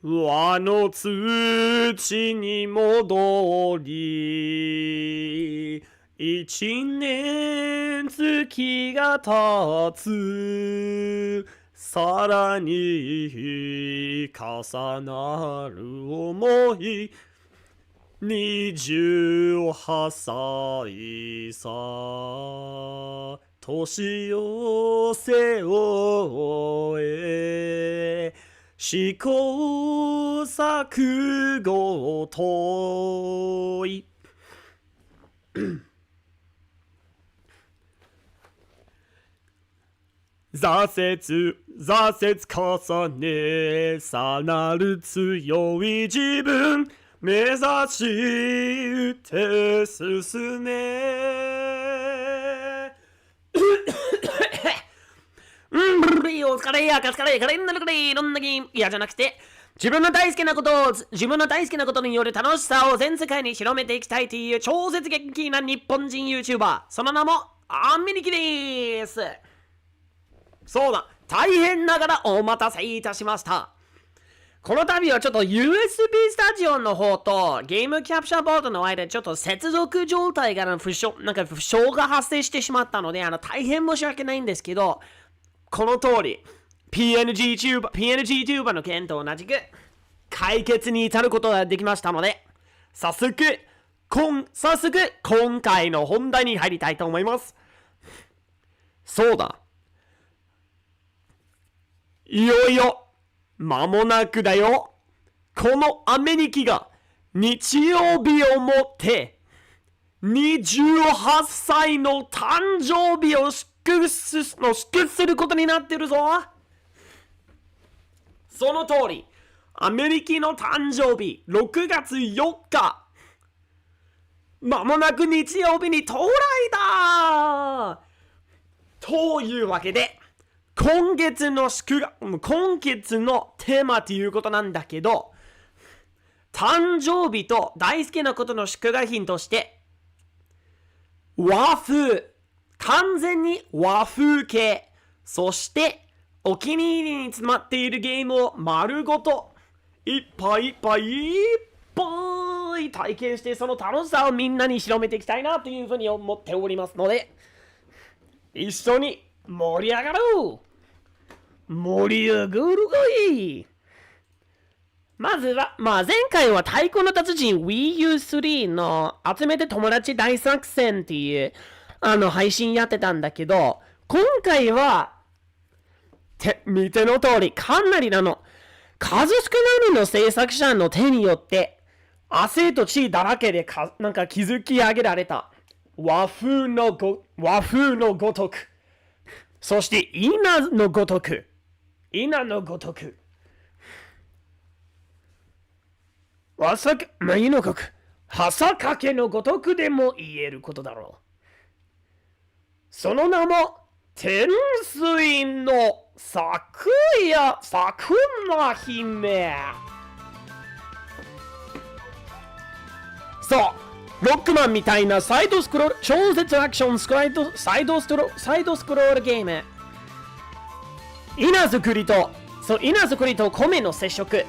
和の土に戻り、一年月が経つ。さらに重なる想い。28歳さ。年を背負え。試行錯誤とい。挫折重ね、さなる強い自分目指して進め。お疲れイア勝つカレー、カレーになるカレー、いろんなゲーム、いやじゃなくて、自分の大好きなことによる楽しさを全世界に広めていきたいという超絶元気な日本人 YouTuber、その名もアメニキでぇーす。そうだ、大変ながらお待たせいたしました。この度はちょっと USB スタジオの方とゲームキャプチャーボードの間でちょっと接続状態が負傷が発生してしまったので、大変申し訳ないんですけど、この通り PNG の件と同じく解決に至ることができましたので、早速今回の本題に入りたいと思います。そうだ、いよいよ間もなくだよ。このアメニキが日曜日をもって28歳の誕生日を祝することになってるぞ。その通り、アメニキの誕生日6月4日、間もなく日曜日に到来だ。というわけで、今月のテーマということなんだけど、誕生日と大好きなことの祝賀品として和風、完全に和風系、そしてお気に入りに詰まっているゲームを丸ごといっぱい体験して、その楽しさをみんなに広めていきたいなというふうに思っておりますので、一緒に盛り上がろう。盛り上がるがいい。まずは、前回は太鼓の達人 Wii U3 の集めて友達大作戦っていう配信やってたんだけど、今回は見ての通りかなり数少ないの制作者の手によって汗と血だらけで築き上げられた和風のごとく、そして稲のごとく、はさかけのごとくでも言えることだろう。その名も天水のサクナヒメ。そう、ロックマンみたいなサイドスクロール、超絶アクションサイドスクロールゲーム。稲作りと米の接触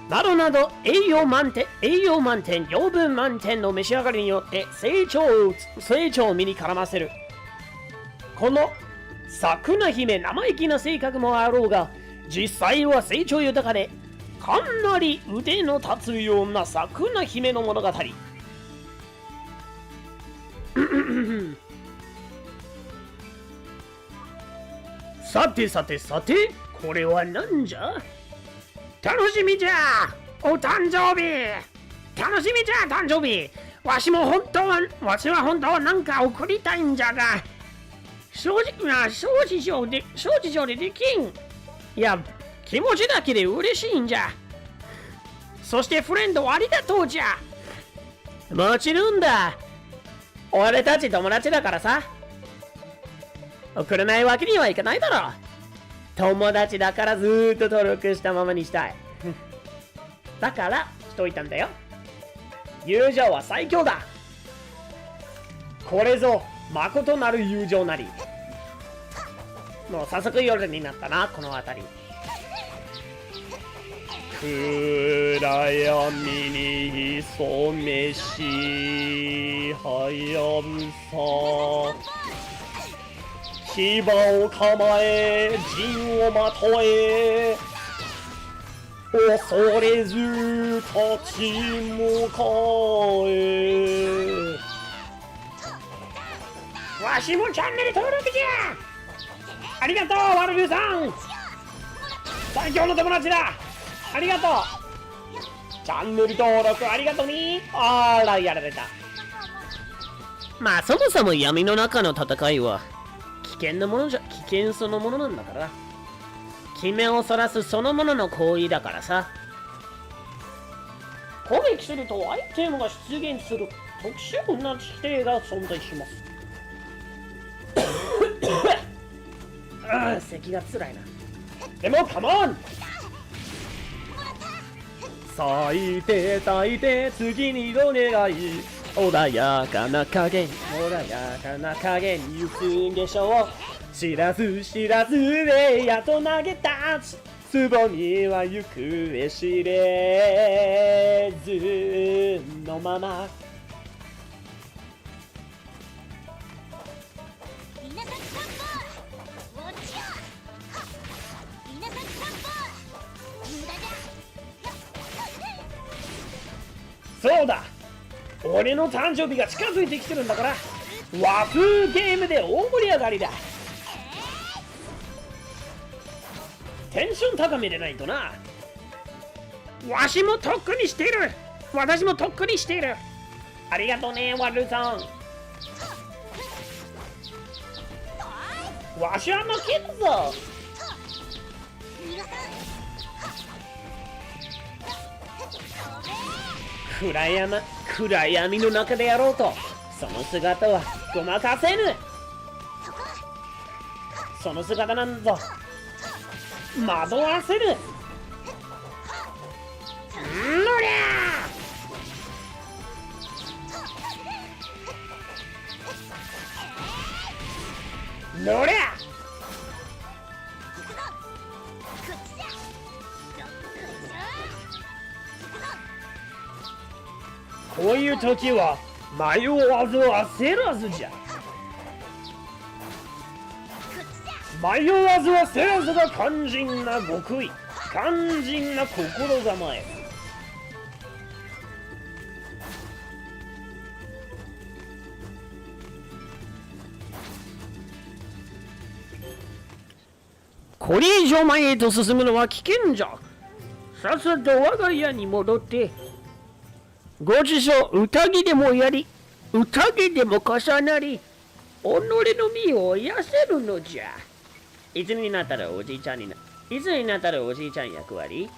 などなど、栄養満点、養分満点の召し上がりによって成長を身に絡ませる。このサクナ姫、生意気な性格もあろうが、実際は成長豊かでかなり腕の立つようなサクナ姫の物語。さて、これはなんじゃ？楽しみじゃ、お誕生日。楽しみじゃ、誕生日。わしは本当はなんか送りたいんじゃが、正直でできん。いや、気持ちだけで嬉しいんじゃ。そしてフレンドありがとうじゃ。もちろんだ。俺たち友達だからさ。送らないわけにはいかないだろう。友達だからずーっと登録したままにしたい。だからしといたんだよ。友情は最強だ。これぞ誠なる友情なり。もう早速夜になったな、この辺り。暗闇に潜めしはやぶさ牙を構え陣をまとえ恐れず立ち向かえわしもチャンネル登録じゃありがとうワルルさん最強の友達だありがとうチャンネル登録ありがとうねあらやられたまあそもそも闇の中の戦いは危険そのものなんだから決めをそらすそのものの行為だからさ攻撃するとアイテムが出現する特殊な地形が存在しますああ咳がつらいなでもカモン咲いて次にお願い穏やかな影に行くんでしょう知らずレイヤと投げたつぼみは行方知れずのままそうだ俺の誕生日が近づいてきてるんだから和風ゲームで大盛り上がりだテンション高めでないとなわしもとっくにしている私もとっくにしているありがとうねワルさんわしは負けるぞ暗闇の中でやろうとその姿はごまかせぬその姿なんぞ惑わせるのりゃのりゃこういう時は迷わず焦らずじゃ迷わず焦らずが肝心な極意肝心な心構えこれ以上前へと進むのは危険じゃさっさと我が家に戻ってごちそう宴でもやり宴でも重なり己の身を癒せるのじゃいつになったらおじいちゃん役割い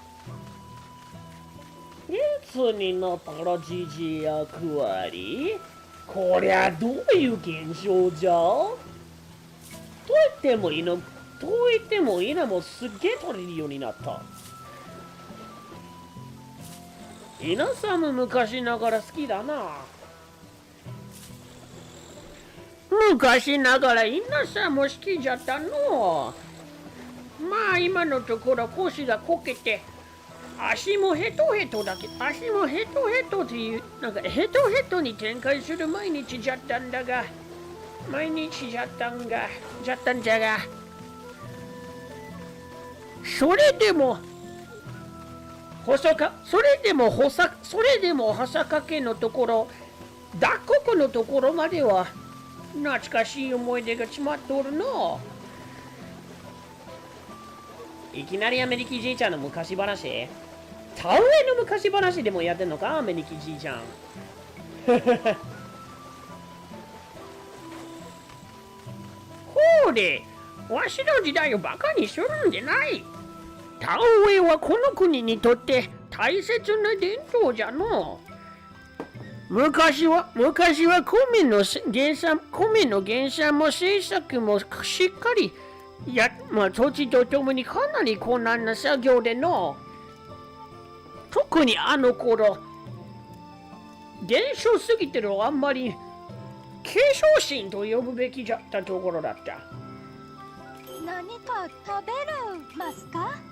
つになったらじじい役割こりゃどういう現象じゃと言ってもいいのもすっげえ取れるようになった皆さんも昔ながら好きだな昔ながら皆さんも好きじゃったのまあ今のところ腰がこけて足もヘトヘトっていうなんかヘトヘトに展開する毎日じゃったんだがそれでも補佐かけのところ脱穀のところまでは懐かしい思い出が詰まっておるのいきなりアメリキじいちゃんの昔話田植えの昔話でもやってんのかアメリキじいちゃんほうでわしの時代をバカにするんでない田植えはこの国にとって大切な伝統じゃの昔は米の原産も政策もしっかり土地とともにかなり困難な作業での特にあの頃伝承すぎてるあんまり継承心と呼ぶべきじゃったところだった何か食べるますか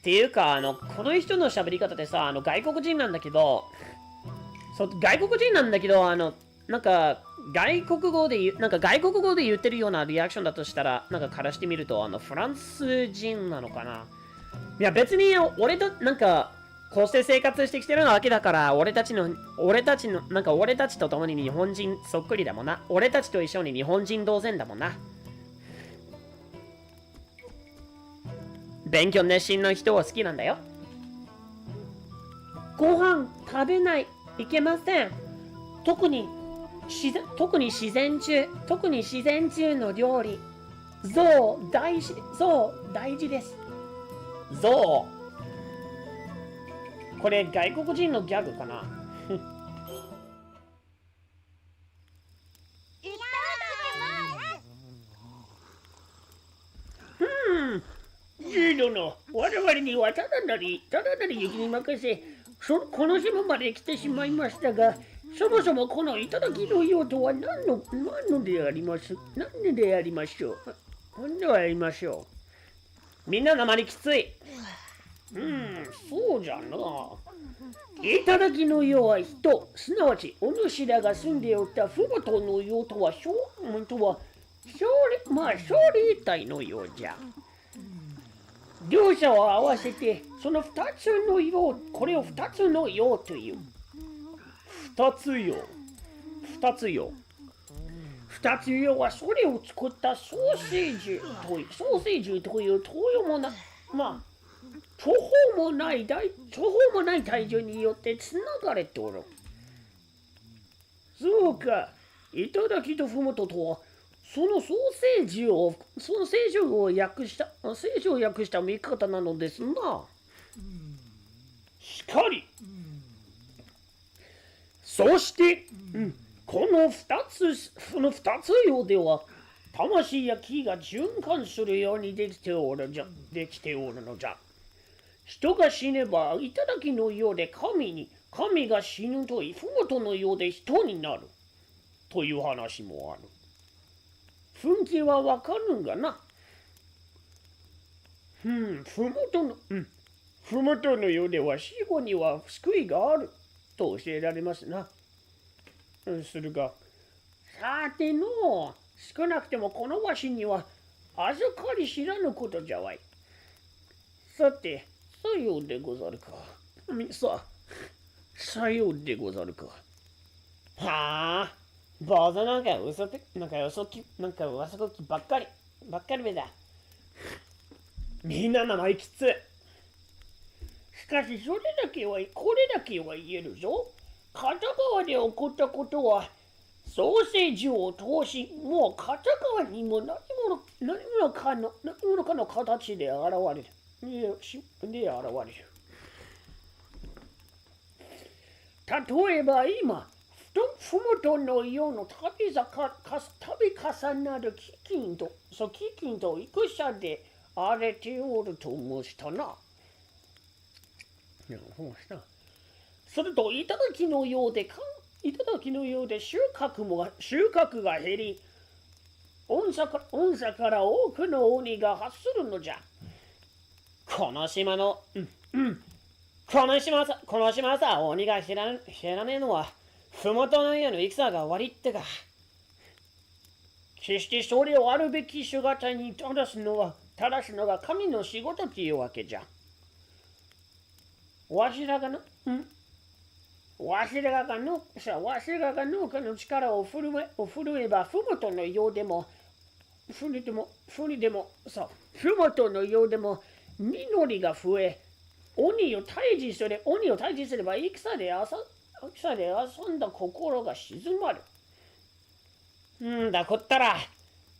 ていうか、この人の喋り方でさ、外国人なんだけど、外国人なんだけど、なんか、外国語で言ってるようなリアクションだとしたら、なんかからしてみると、フランス人なのかな。いや、別に、俺と、なんか、こうして生活してきてるわけだから、俺たちと共に日本人そっくりだもんな。俺たちと一緒に日本人同然だもんな。勉強熱心な人は好きなんだよ。ご飯食べない、いけません。特に自然中の料理。大事です。これ外国人のギャグかな。ジードの我々にはただなり雪に任せ、この島まで来てしまいましたが、そもそもこの頂きの用途は何でありましょう。みんなのまりきつい。そうじゃな。頂きの世は人、すなわちお主らが住んでおったふもとの世とは勝利体の世じゃ。両者を合わせて、その二つの世、これを二つの世という。二つ世はそれを作ったソーセージという途方もない体重によってつながれておる。そうか、頂きとふもととは、そのセージを訳した見方なのですな。しかり。そして、この二つ世では、魂や気が循環するようにできておるのじゃ。人が死ねば、頂きの世で神が死ぬとふもとの世で人になる。という話もある。雰囲気はわかるんがな。ふもとの世では死後には救いがあると教えられますな。するが、さての、少なくてもこのわしには預かり知らぬことじゃわい。さて、さようでござるか。さようでござるか。はあ。坊主なんか嘘きばっかりべだ。みんなのないきつ。しかしこれだけは言えるぞ。片側で起こったことは、ソーセージを通し、もう片側にも何者かの形で現れる。例えば今、ふもとの世の度重なる飢饉と戦で荒れておると申したな。それと頂きのようで収穫が減り、御社から多くの鬼が発するのじゃ。この島さ、鬼が知らねえのは、ふもとの家の戦が終わりってか。決してそれをあるべき姿に正すのが神の仕事というわけじゃ。わしらが農家の力を振るえば、ふもとの世でも実りが増え、鬼を退治すれば戦で遊んだ心が静まる。だこったら、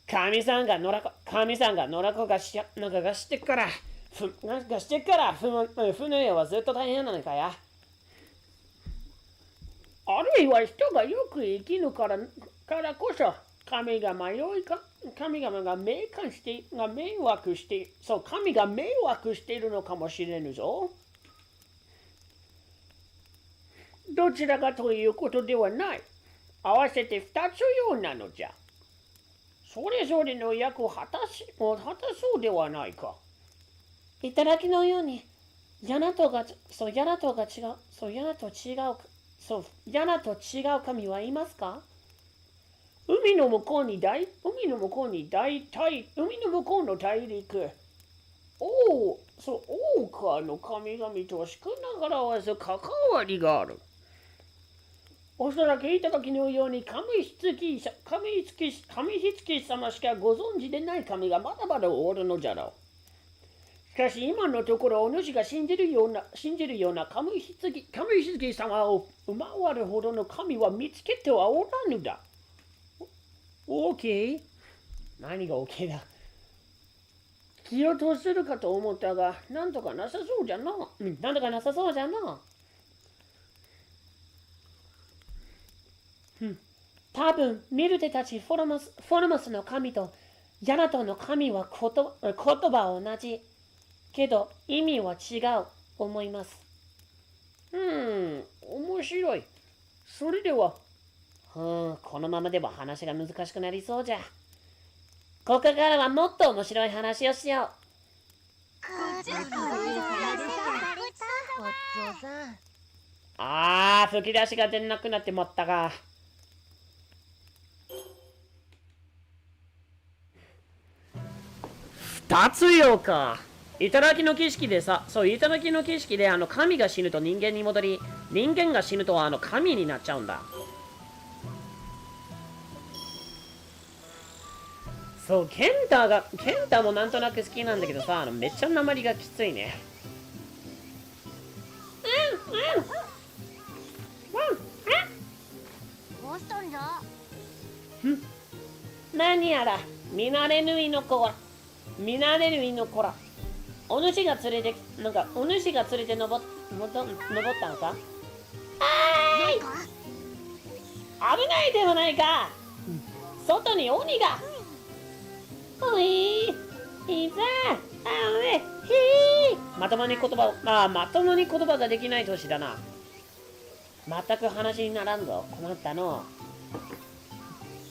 神さんが野良子がしてから船はずっと大変なのかや。あるいは人がよく生きぬからこそ、神が迷惑しているのかもしれぬぞ。どちらかということではない。合わせて二つようなのじゃ。それぞれの役を果たそうではないか。頂きのようにヤナとが、そう、ヤナとが違う、そう、ヤナと違う、そう、ヤナと違う神はいますか？海の向こうの大陸。そう、オーカの神々と少なからず関わりがある。おそらくいた時のように神月様しかご存知でない神がまだまだおるのじゃろう。しかし今のところお主が信じるような神月様を上回るほどの神は見つけてはおらぬだ。OK？ 何が OK だ？気を通せるかと思ったが、なんとかなさそうじゃな。多分、ミルテたちフォルモスの神とヤナトの神は言葉は同じ。けど、意味は違う、思います。面白い。それでは。このままでは話が難しくなりそうじゃ。ここからはもっと面白い話をしよう。吹き出しが出なくなってもったが。二つよか。頂きの景色で神が死ぬと人間に戻り、人間が死ぬと神になっちゃうんだ。そう、ケンタもなんとなく好きなんだけどさ、めっちゃ鉛がきついね。どうしたんじゃ？何やら、見慣れぬいの子ら。お主が連れて登ったのか？危ないではないか。外に鬼が。まともに言葉ができない年だな。全く話にならんぞ。困ったの。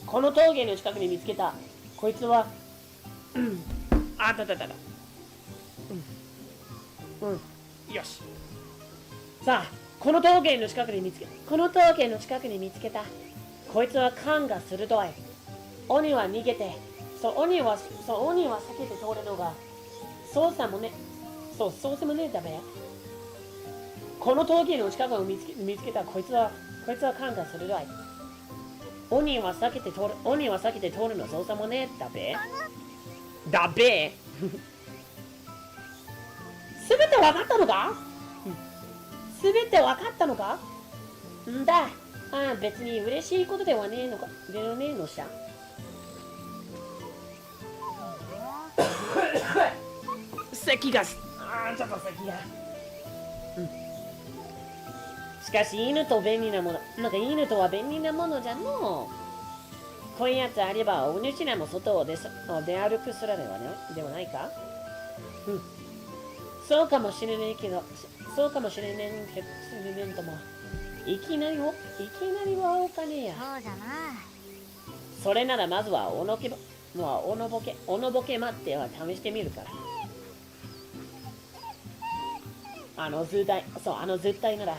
この峠の近くに見つけた。こいつはあった。よし。さあ、この峠の近くに見つけた。こいつは勘が鋭い。鬼は逃げて、鬼は避けて通るのが、そうさもねだべ。この峠の近くを見つけた。こいつは勘が鋭い。鬼は避けて通るのそうさもねだべ。すべてわかったのか？んだ。別に嬉しいことではねえのさ。咳がちょっと咳が。しかし犬とは便利なものじゃのう。こういうやつあればお主らも外を出歩くすらではないか？そうかもしれないけども、いきなりはお金や。そうじゃな。それならまずはおのぼけ待っては試してみるから。あの図体なら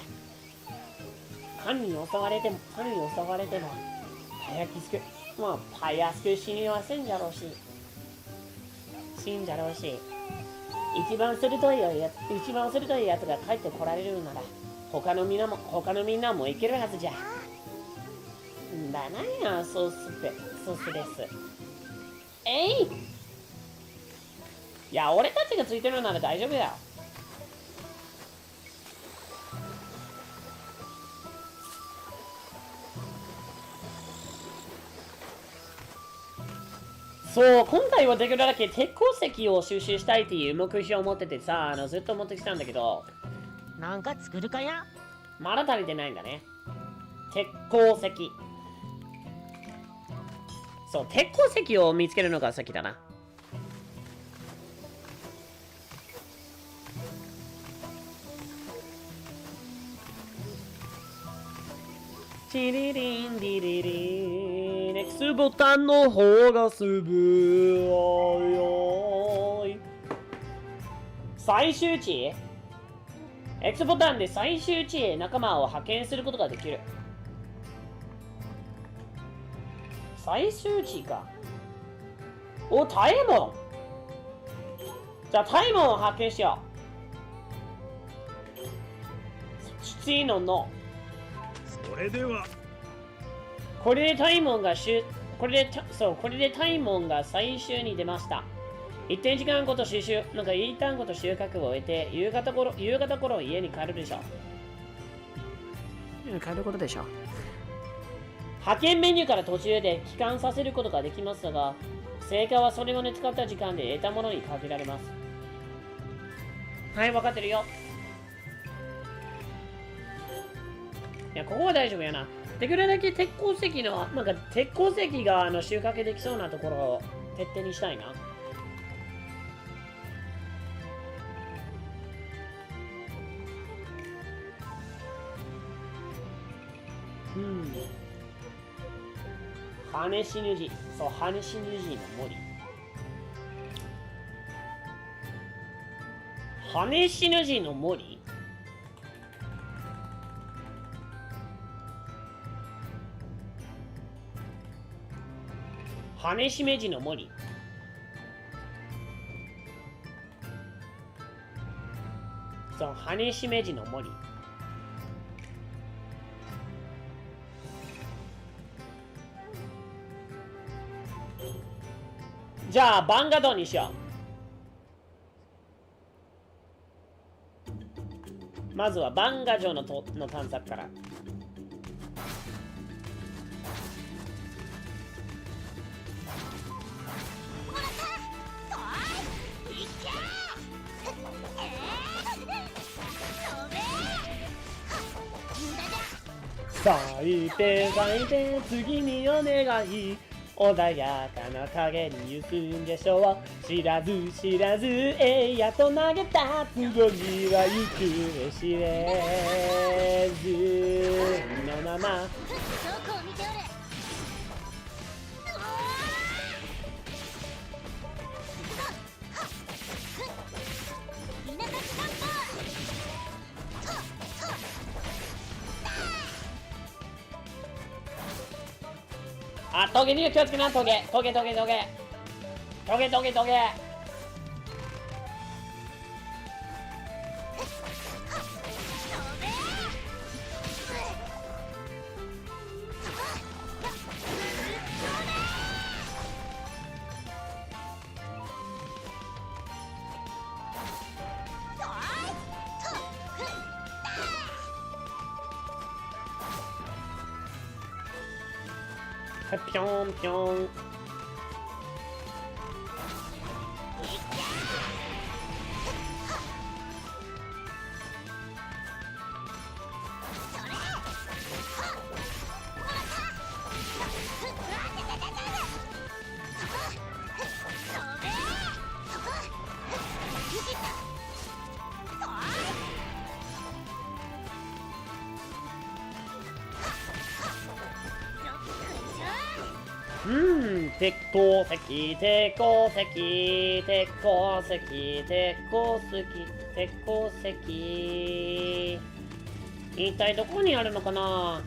神に襲われてもたやすく死にはせんじゃろうし。一番鋭いやつが帰ってこられるなら他のみんなもいけるはずじゃ。だなや、そうすです。いや、俺たちがついてるなら大丈夫だよ。そう、今回はできるだけ鉄鉱石を収集したいっていう目標を持っててさ、ずっと持ってきたんだけど、なんか作るかや？まだ足りてないんだね。鉄鉱石。そう、鉄鉱石を見つけるのが先だな。チリリンディリリン X ボタンの方がすぐおいおい。最終値 X ボタンで最終地へ仲間を派遣することができる。最終地か。お、タイモン。じゃあタイモンを派遣しよう。出演の。それでは。これでタイモンがこれでタイモンが最終に出ました。一定時間ごと一旦ごと収穫を終えて、夕方頃家に帰るでしょう。帰ることでしょう。派遣メニューから途中で帰還させることができますが、成果はそれまで使った時間で得たものに限られます。はい、分かってるよ。いや、ここは大丈夫やな。できるだけ鉄鉱石が収穫できそうなところを徹底にしたいな。ハネシヌジ。そう、ハネシヌジの森。ハネシヌジの森。ハネシメジの森。そう、ハネシメジの森。じゃあ、バンガドにしよう。まずはバンガ城の探索から。最低次にお願い。穏やかな影に行くんでしょう。知らずエイヤと投げたつぼには行く知れずのまま。あ、トゲには気をつけな。トゲ。ぴょんぴょん。鉄鉱石。一体どこにあるのかな。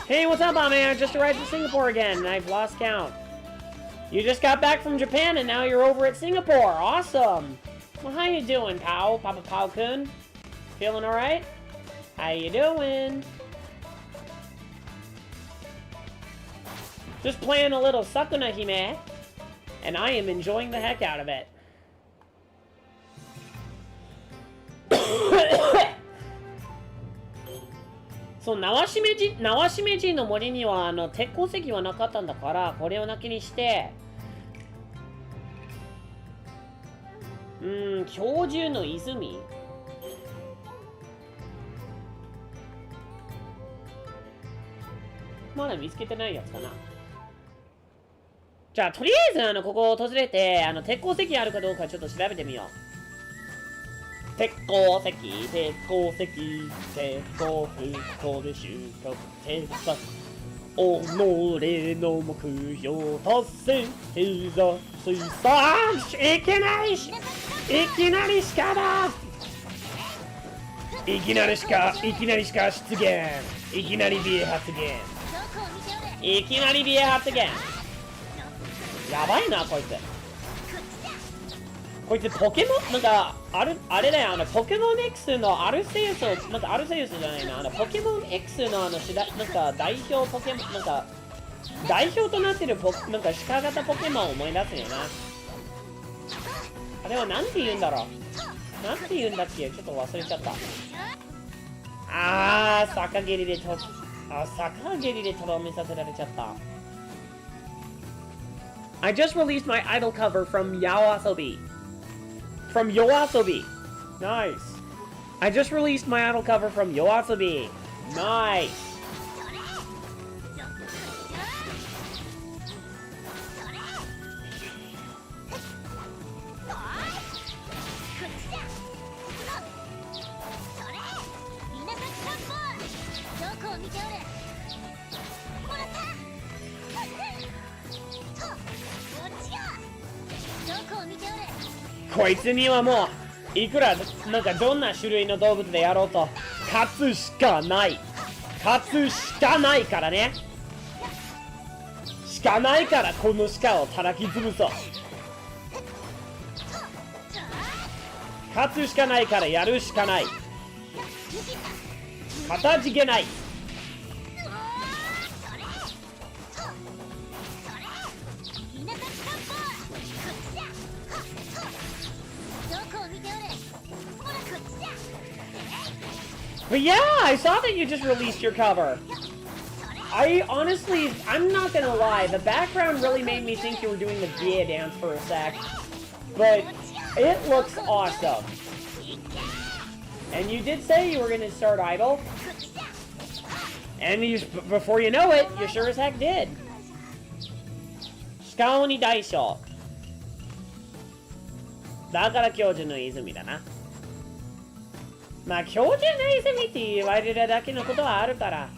Hey, what's up, man? I just arrived at Singapore again, and I've lost count. You just got back from Japan, and now you're over at Singapore. Awesome. Well, how you doing, Pao? Papa Pao-kun? Feeling alright? How you doing? Just playing a little Sakunahime, and I am enjoying the heck out of it. そう、縄しめじの森には鉄鉱石はなかったんだから、これをなきにして恐竜の泉。まだ見つけてないやつかな。じゃあとりあえずここを訪れて鉄鉱石あるかどうかちょっと調べてみよう。鉄鉱石で収穫鉄砂。己の目標達成経済水産いきなり鹿だいきなり鹿出現いきなりビエ発言いきなりビエ発言やばいなこいつポケモンなんかあれだよポケモン X のアルセウスをなんかアルセウスじゃないなポケモン X のなんか代表ポケモンなんか代表となってるなんか鹿型ポケモンを思い出すよなあれはなんて言うんだろうなんて言うんだっけちょっと忘れちゃった逆蹴りでとどめさせられちゃった I just released my idol cover from YOASOBI From YOASOBI. Nice. I just released my idol cover from YOASOBI. Nice.こいつにはもういくらなんかどんな種類の動物でやろうと勝つしかないからねしかないからこの鹿を叩き潰そう勝つしかないからやるしかないかたじけないBut yeah, I saw that you just released your cover. I'm not gonna lie, the background really made me think you were doing the Gia dance for a sec. But it looks awesome. And you did say you were gonna start Idol. And before you know it, you sure as heck did. Shika Oni Daisho. だから教授の泉だな。まあ教授の泉って言われるだけのことはあるから。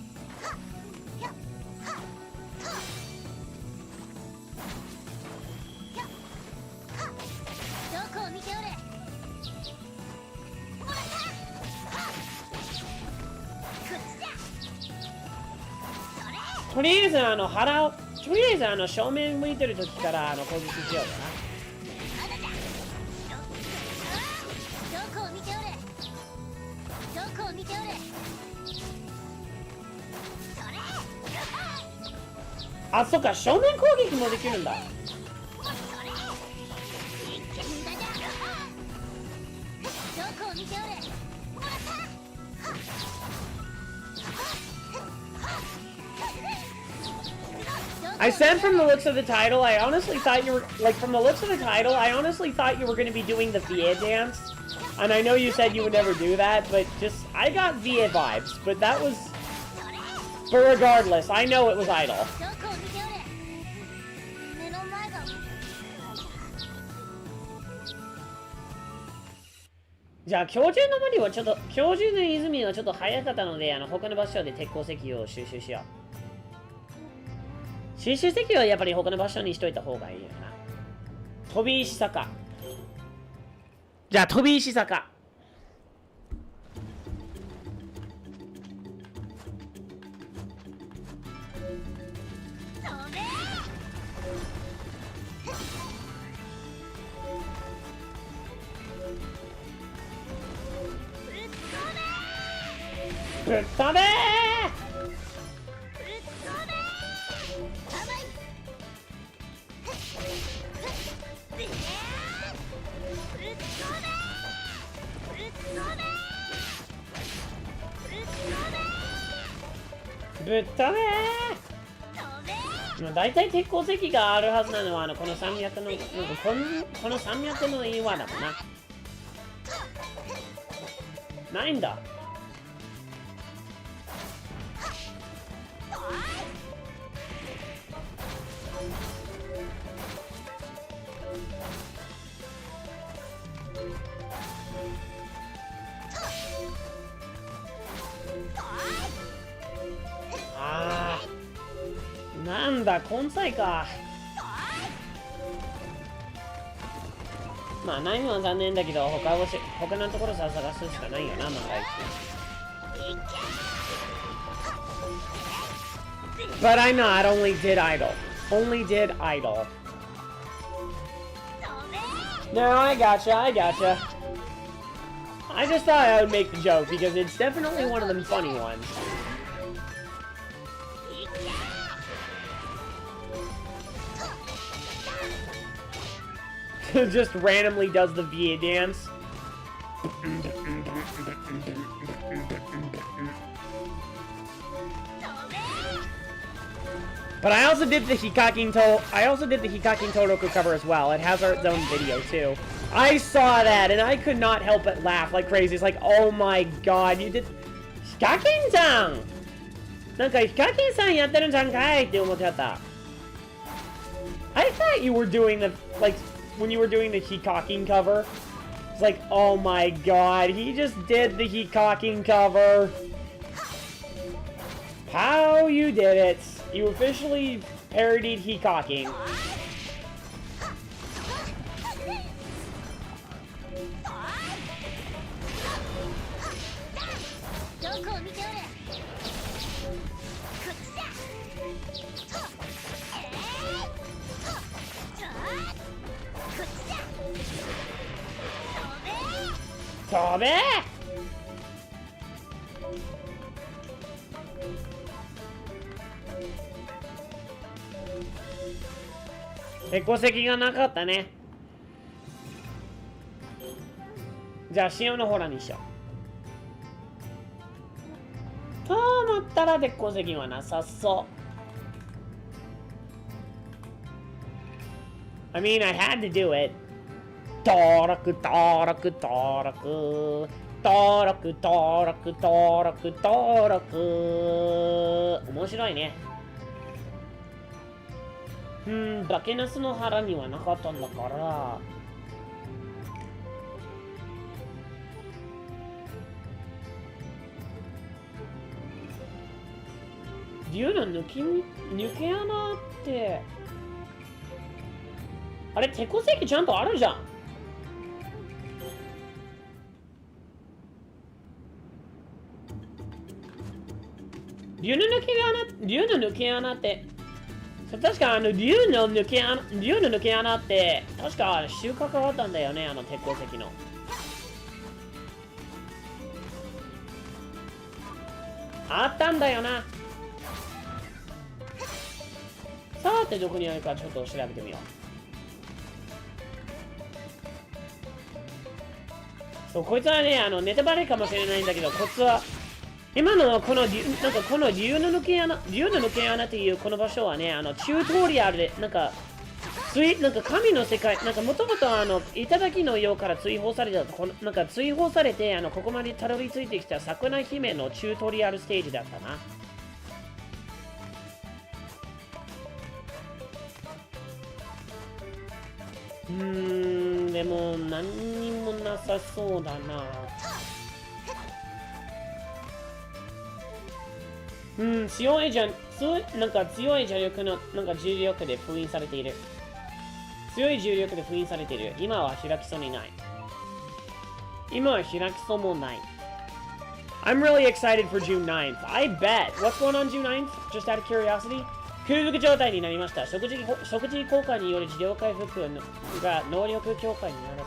とりあえず正面向いてる時から攻撃しようかな。あ、そっか、正面攻撃もできるんだ。I said from the looks of the title, I honestly thought you were, from the looks of the title, I honestly thought you were going to be doing the VA dance. And I know you said you would never do that, but I got VA vibes, but that was, but regardless, I know it was idle. じゃあ、今日中の無理はちょっと、今日中の泉はちょっと早かったので、他の場所で鉄鉱石を収集しよう。収集石はやっぱり他の場所にしといた方がいいよな。飛び石坂。じゃあ、飛び石坂。ぶっ飛べーぶっ飛べーだいたい鉄鉱石があるはずなのはこの山脈のこの山脈の岩だもんな。ないんだ。なんだ、根菜か。まあ、ないのは残念だけど、他のところさ、探すしかないよな、万が一。But I not only did idle. Only did idle. No, I gotcha, I gotcha. I just thought I would make the joke because it's definitely one of them funny ones. Just randomly does the VA dance. But I also did the Hikakin Toroku cover as well. It has its own video too. I saw that and I could not help but laugh like crazy. It's like, oh my god, you did Hikakin-san! なんか Hikakin-san やってるんじゃんかいって思ってた。I thought you were doing the, like, when you were doing the Hikakin cover. It's like, oh my god, he just did the Hikakin cover. How you did it. You officially parodied Hikakin. Tobe! 鉄鉱石がなかったね。じゃあ塩のほらにしよう。と思ったら鉄鉱石はなさそう。I mean, I had to do it. 登録登録登録登録登録登録登録。面白いね。バケナスの腹にはなかったんだから。竜の抜け穴って、あれ、鉄鉱石ちゃんとあるじゃん。竜の抜け穴って、確か竜の抜け穴って、確か収穫あったんだよね、鉄鉱石の。あったんだよな。さて、どこにあるかちょっと調べてみよう。そう、こいつはね、ネタバレかもしれないんだけど、こいつは、今のこの竜の抜け穴っていうこの場所はね、チュートリアルで、なんか神の世界、なんかもともと頂の世から追放された、なんか追放されて、ここまでたどり着いてきた桜姫のチュートリアルステージだったな。でも何にもなさそうだな。強い重力の、なんか重力で封印されている。強い重力で封印されている。今は開きそうにない。今は開きそうもない。I'm really excited for June 9th. I bet. What's going on June 9th? Just out of curiosity? 空腹状態になりました。食事効果による自動回復が能力強化になる。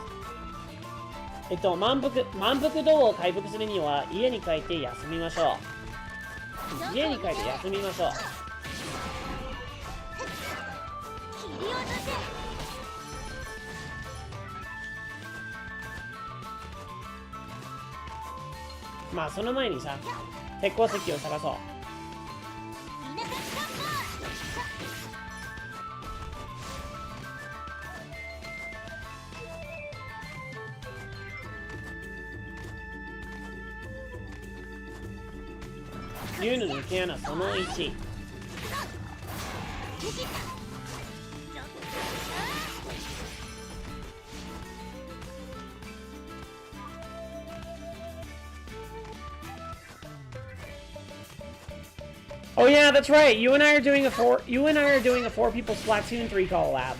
満腹度を回復するには家に帰って休みましょう。家に帰って休みましょう。まあその前にさ、鉄鉱石を探そう。竜の抜け穴その1。Oh yeah, that's right. You and I are doing a four people Splatoon 3 collab.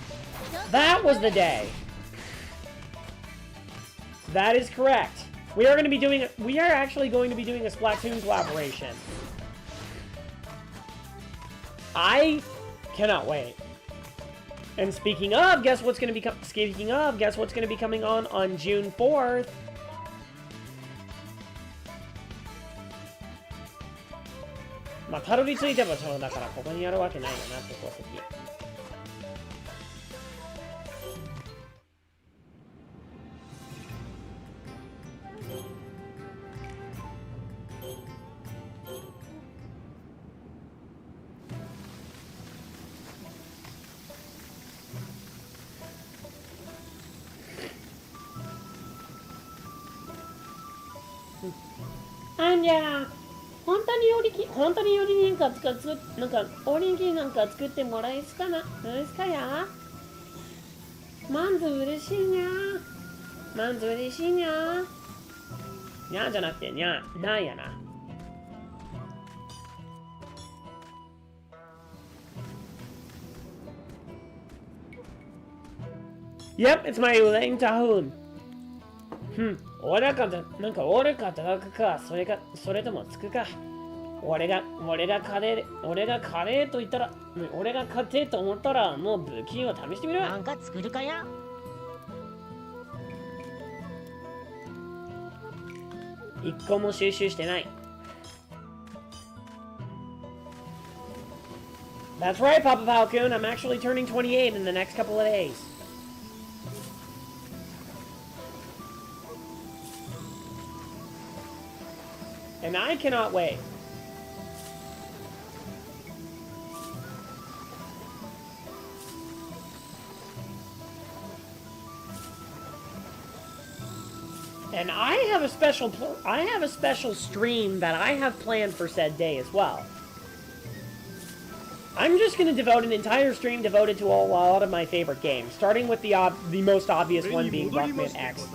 That was the day. That is correct. We are actually going to be doing a Splatoon collaboration. I cannot wait. And speaking of, guess what's going to be coming on June 4th? Ma, たどり着いた場所だからここにやるわけないよなって功績。あんじゃ本当によりなんかおにぎりなんか作ってもらえすかなですかやまんず嬉しいにゃまんず嬉しいにゃにゃじゃなくてにゃなんやな。Yep, it's my Elaine Tahoon. 俺か叩くか、それともつくか。俺がカレーと言ったら、俺が勝てと思ったら、もう武器を試してみる。なんか作るかや。一個も収集してない。That's right, Papa Falcon. I'm actually turning 28 in the next couple of days. And I cannot wait. And I have a special stream that I have planned for said day as well. I'm just going to devote an entire stream devoted to a lot of my favorite games, starting with the most obvious one being Rockman X.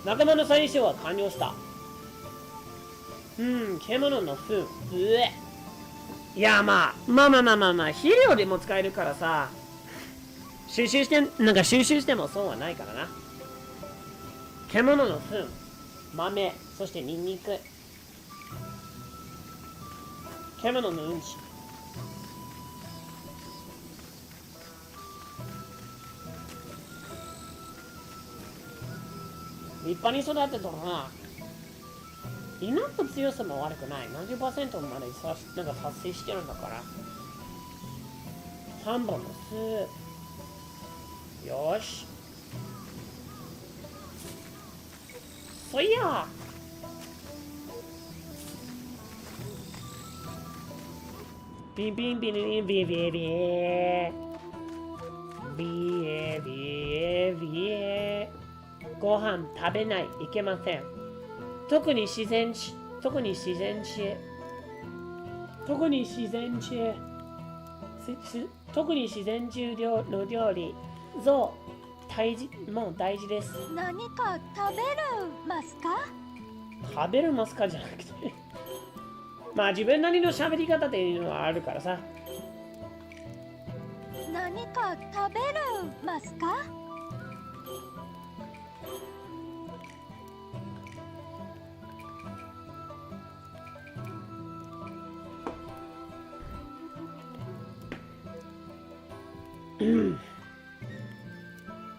仲間の再生は完了した。獣の糞。いや、まあ、肥料でも使えるからさ、収集しても損はないからな。獣の糞、豆、そしてニンニク。獣のうんち。立派に育てとるな。稲の強さも悪くない。何十%まで達成してるんだから。3本の巣。よーし。そいや。ビンビンビンビンビンビンビン。ビエビエビエ。ご飯食べない。いけません。特に自然地の料理もう大事です。何か食べるますか？食べるますかじゃなくてまあ自分なりの喋り方っていうのはあるからさ。何か食べるますか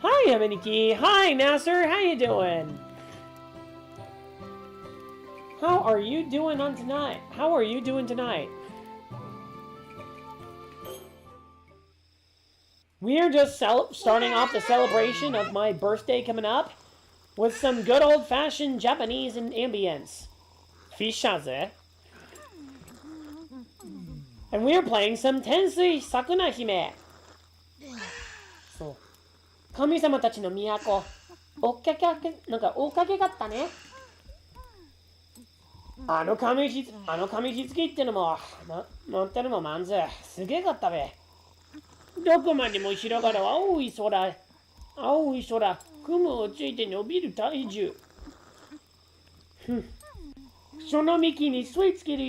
？Hi, Ameniki. Hi, Nasser. How you doing? How are you doing tonight? We are just starting off the celebration of my birthday coming up with some good old-fashioned Japanese ambience. Fishaze. And we are playing some Tensui Sakunahime. そう。神様たちの都。追っかけがったね。あの紙ひつきってのも、乗ってるのもまんず。すげえかったべ。どこまでも広がる青い空。雲をついて伸びる体重。その幹に吸い付け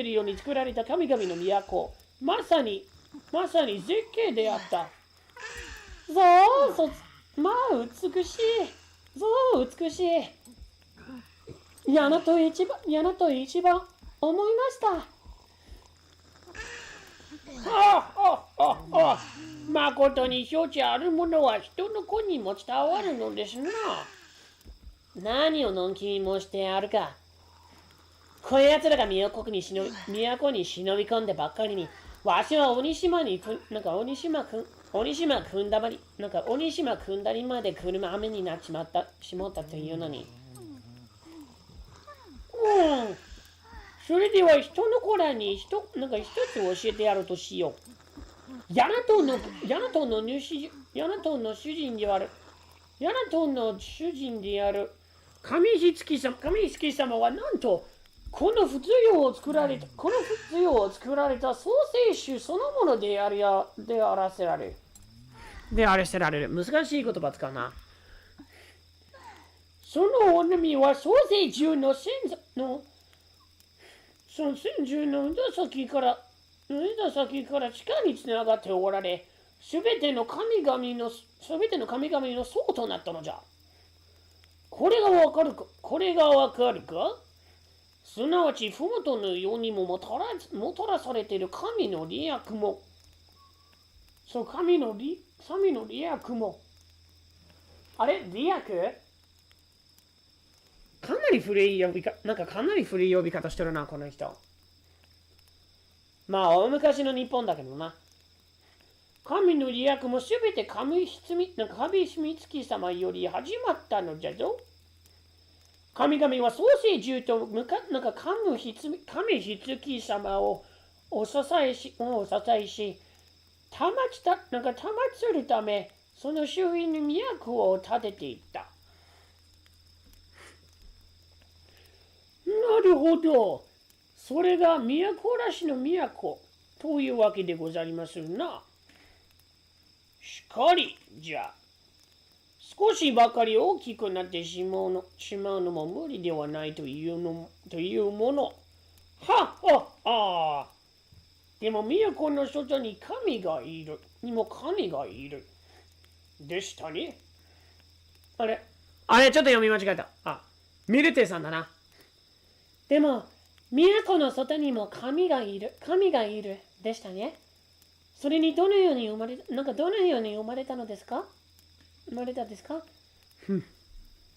るように作られた神々の都。まさに絶景であった。まあ美しい。美しい。やなと一番思いました。誠に表地あるものは人の子にも伝わるのですな。何をのんきにもしてあるか。こういう奴らが都に忍び込んでばっかりに、わしは鬼島組んだりまで車雨になっしまったというのに。それでは人の子らに一つ教えてやるとしよう。ヤナトの主人である神引様はなんとこの不用を作られた創生主そのものであらせられる。難しい言葉使うな。そのおみは創生主の先祖の枝先から地下につながっておられ、すべての神々の僧となったのじゃ。これがわかるか。すなわち、ふもとの世にももたらされている神の利益も。神の利益も。あれ利益かなり古い呼び方してるな、この人。まあ、大昔の日本だけどな。神の利益もすべて神秘月様より始まったのじゃぞ。神々は創世主と神秘月様をお支えし、保るため、その周囲に都を建てていった。なるほど。それが都らしの都というわけでございますな。しかりじゃ。少しばかり大きくなってしまうのも無理ではないというもの。でも都の外に神がいる。でしたね。あれ、ちょっと読み間違えた。ミルテさんだな。でも、都の外にも神がいるでしたね。それにどのように生まれたですか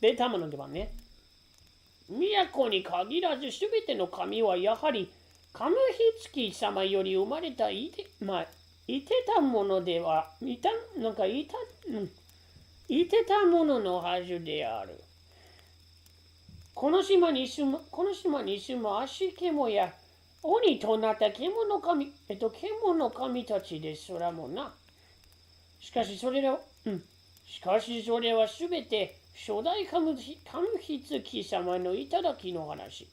で、タマの出番ね。都に限らずすべての神はやはり神秘月様より生まれたいてたもののはずである。この島に住む足獣や鬼となった獣神たちですらもな。しかしそれはすべて初代神秘月様の頂きの話。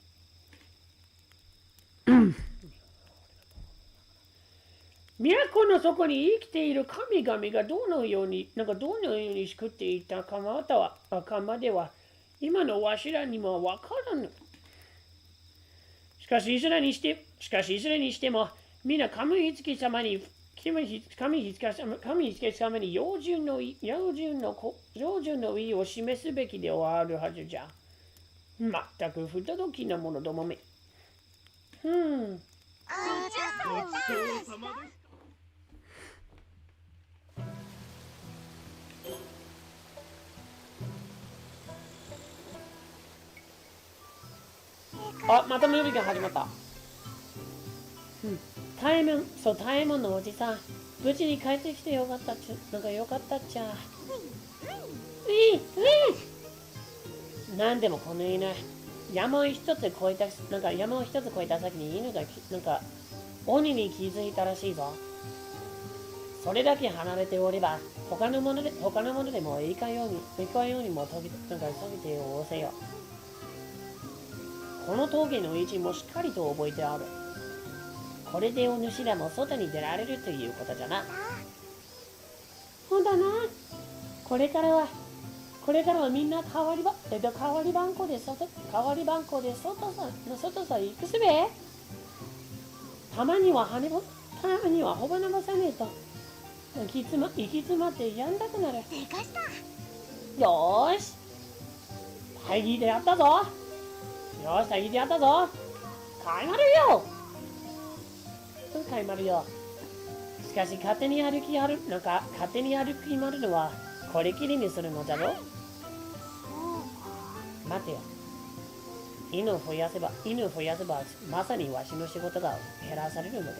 都の底に生きている神々がどのように救っていたかまでは今のわしらにもわからぬ。しかしいずれにしても皆神秘月様に用心の意を示すべきではあるはずじゃ。まったく不届きなものどもめ。またムービーが始まった。タイムのおじさん、無事に帰ってきてよかったっちゃ。なんでもこの犬、山を一つ越えた先に犬が鬼に気づいたらしいぞ。それだけ離れておれば、他のものでもいかようにも飛びておせよ。この峠の位置もしっかりと覚えてある。これでお主らも外に出られるということじゃな。ほんだな。これからはこれからはみんな代わり番号で外さ行くすべ。たまにはほば伸ばさねえと。行き詰まってやんだくなる。でかした。よーし。会議でやったぞ。会議でやったぞ。かいまるよ。かいまるよ。しかし勝手に歩き回るのはこれきりにするのじゃろ。待てよ。犬を増やせばまさにわしの仕事が減らされるのでは。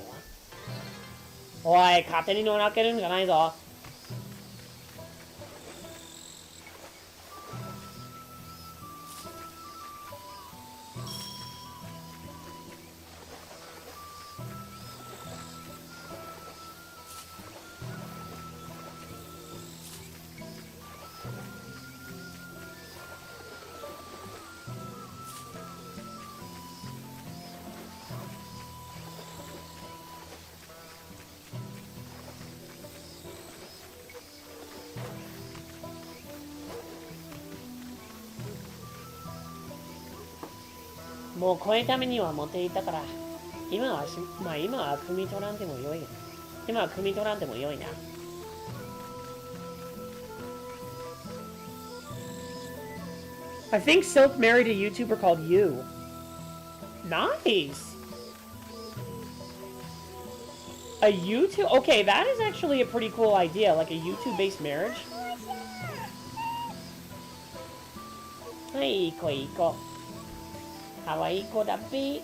おい、勝手に乗らけるんじゃないぞ。もうこういうためには持っていたから、今は汲み取らんでもよい。な。I think Silk married a YouTuber called You. Nice. A YouTube? Okay, that is actually a pretty cool idea, like a YouTube-based marriage. はい、行こう。かわいい子だっぺ。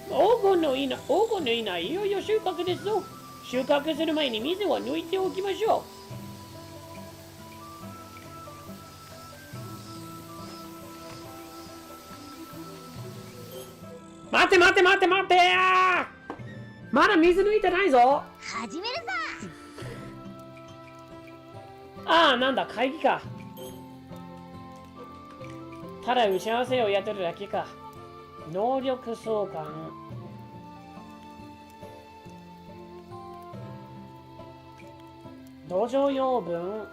黄金の稲、いよいよ収穫ですぞ。収穫する前に水は抜いておきましょう。待ってまだ水抜いてないぞ。始めるさ。ああ、なんだ、会議か。ただ打ち合わせをやってるだけか。能力相関。土壌養分。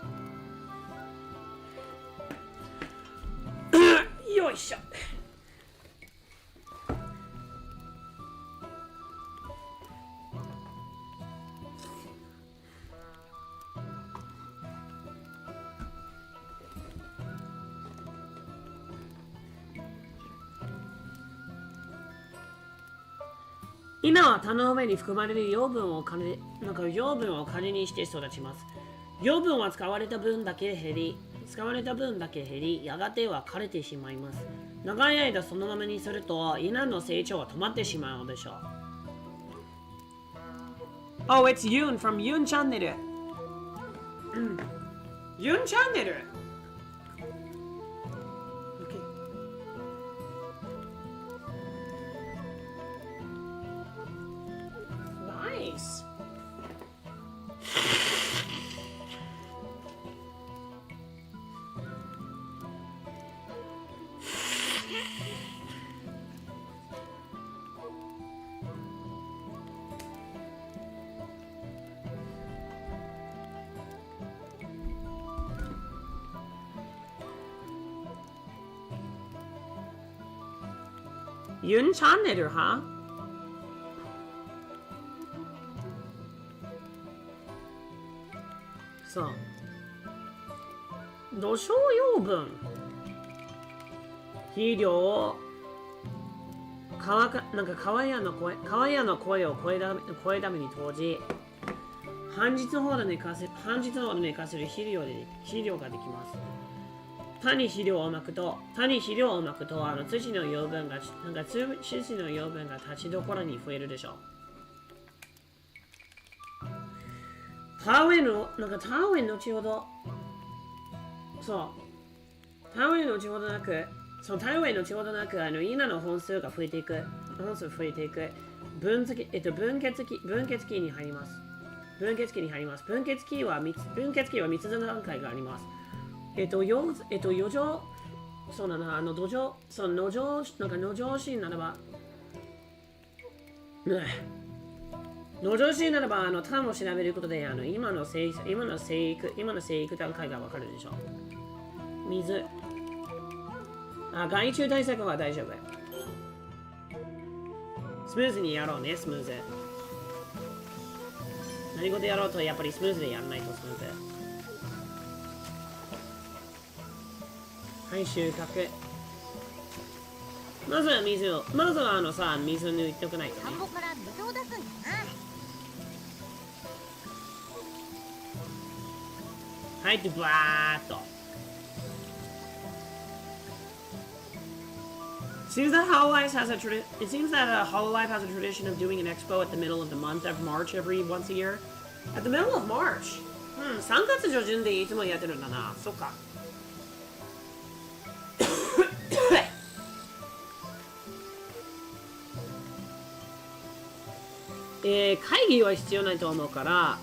よいしょ。稲は種の上に含まれる養分を金にして育ちます。養分は使われた分だけ減り、やがては枯れてしまいます。長い間そのままにすると、稲の成長は止まってしまうのでしょう。Oh, it's Yoon from Yoon Channel. Yoon Channel. Nice. Yoon Channel, huh? So, 土壌養分、肥料、川屋の声を声だめに投じ、半日ほど寝かせる肥料ができます。田に肥料をまくと、土の養分が立ちどころに増えるでしょう。田植え後ほどなく、稲の本数が増えていく。分血期に入ります。分血期は3つの段階があります。土壌心ならば、種を調べることで今の生育段階がわかるでしょう。水。害虫対策は大丈夫。スムーズにやろうね、スムーズ。何事やろうとやっぱりスムーズでやらないとスムーズ。はい、収穫。まずは水を、まずは水抜いておかないとね。田んぼから水を出すんだな。はい、で、バーっと。It seems that Hololive has a tradition of doing an expo at the middle of the month of March every once a year. At the middle of March? 3月上旬でいつもやってるんだな。そっか。会議は必要ないと思うから、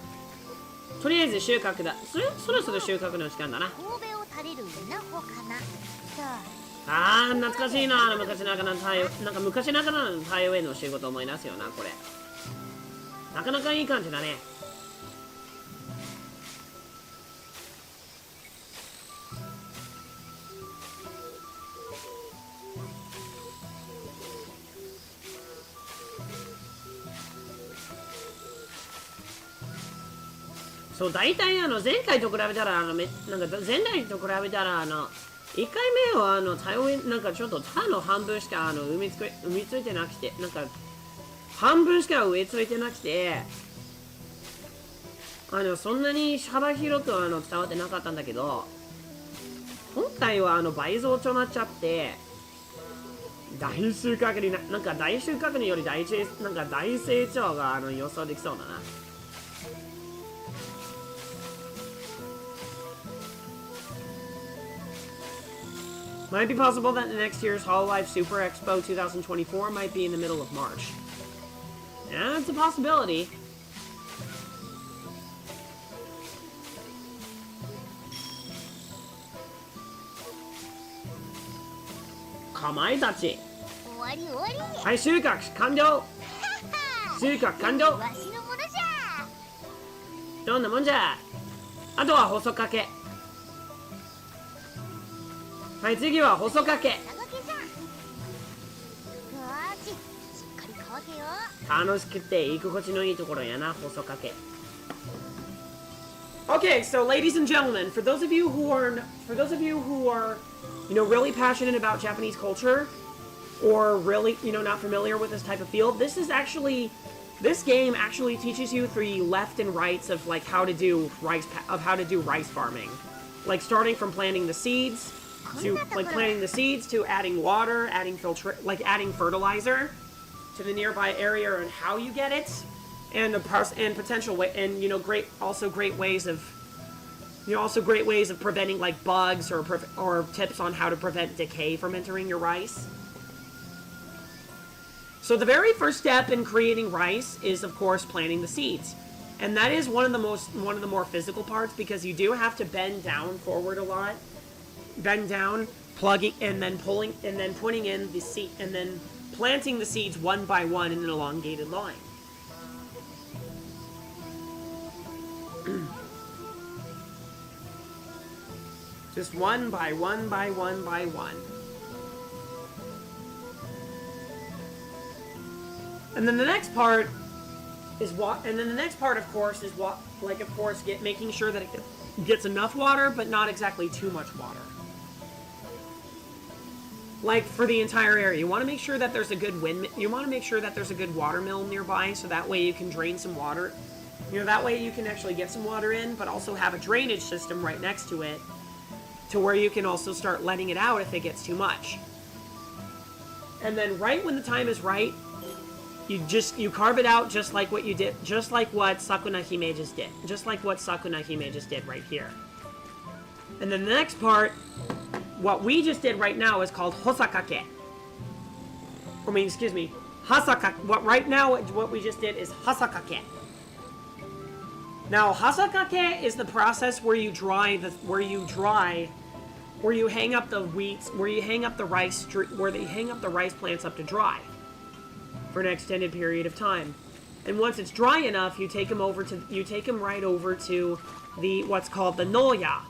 とりあえず収穫だ。そろそろ収穫の時間だな。神戸を垂れる稲穂かな。懐かしいな。昔ながらの昔ながらの太陽への仕事を思い出すよな、これ。なかなかいい感じだね。そう、大体前回と比べたら前回と比べたら1回目はちょっと他の半分しか埋めついてなくて、半分しか植えついてなくて、そんなに幅広く伝わってなかったんだけど、今回は倍増となっちゃって、大収穫に大収穫により大成長が予想できそうだな。Might be possible that next year's Hololive Super Expo 2024 might be in the middle of March. Yeah, it's a possibility. Kamaitachi. 終わり終わり。はい、収穫完了。収穫完了。わしのものじゃ。どんなもんじゃ。あとは細かけ。はい、次は細かけ。長けじゃ。よし、しっかり乾けよ。楽しくて居心地のいいところやな、細かけ。Okay, so ladies and gentlemen, for those of you who are, really passionate about Japanese culture, or really, not familiar with this type of field, this game actually teaches you the left and rights of how to do rice farming, like starting from planting the seeds. To planting the seeds, to adding water, adding fertilizer to the nearby area, and how you get it, and potential way, and great ways of preventing bugs or tips on how to prevent decay from entering your rice. So the very first step in creating rice is, of course, planting the seeds, and that is one of the more physical parts, because you do have to bend down forward a lot. Bend down, plugging, and then putting in the seed, and then planting the seeds one by one in an elongated line. Just one by one by one by one. And then the next part is making sure that it gets enough water, but not exactly too much water. For the entire area, you want to make sure that there's a good water mill nearby, so that way you can drain some water. That way you can actually get some water in, but also have a drainage system right next to it, to where you can also start letting it out if it gets too much. And then right when the time is right, you carve it out just like what Sakunahime just did. Just like what Sakunahime just did right here. And then the next part, what we just did right now, is called hosakake. Hasakake. What we just did is hasakake. Now, hasakake is the process where you hang up the rice plants up to dry for an extended period of time. And once it's dry enough, you take them right over to what's called the noya.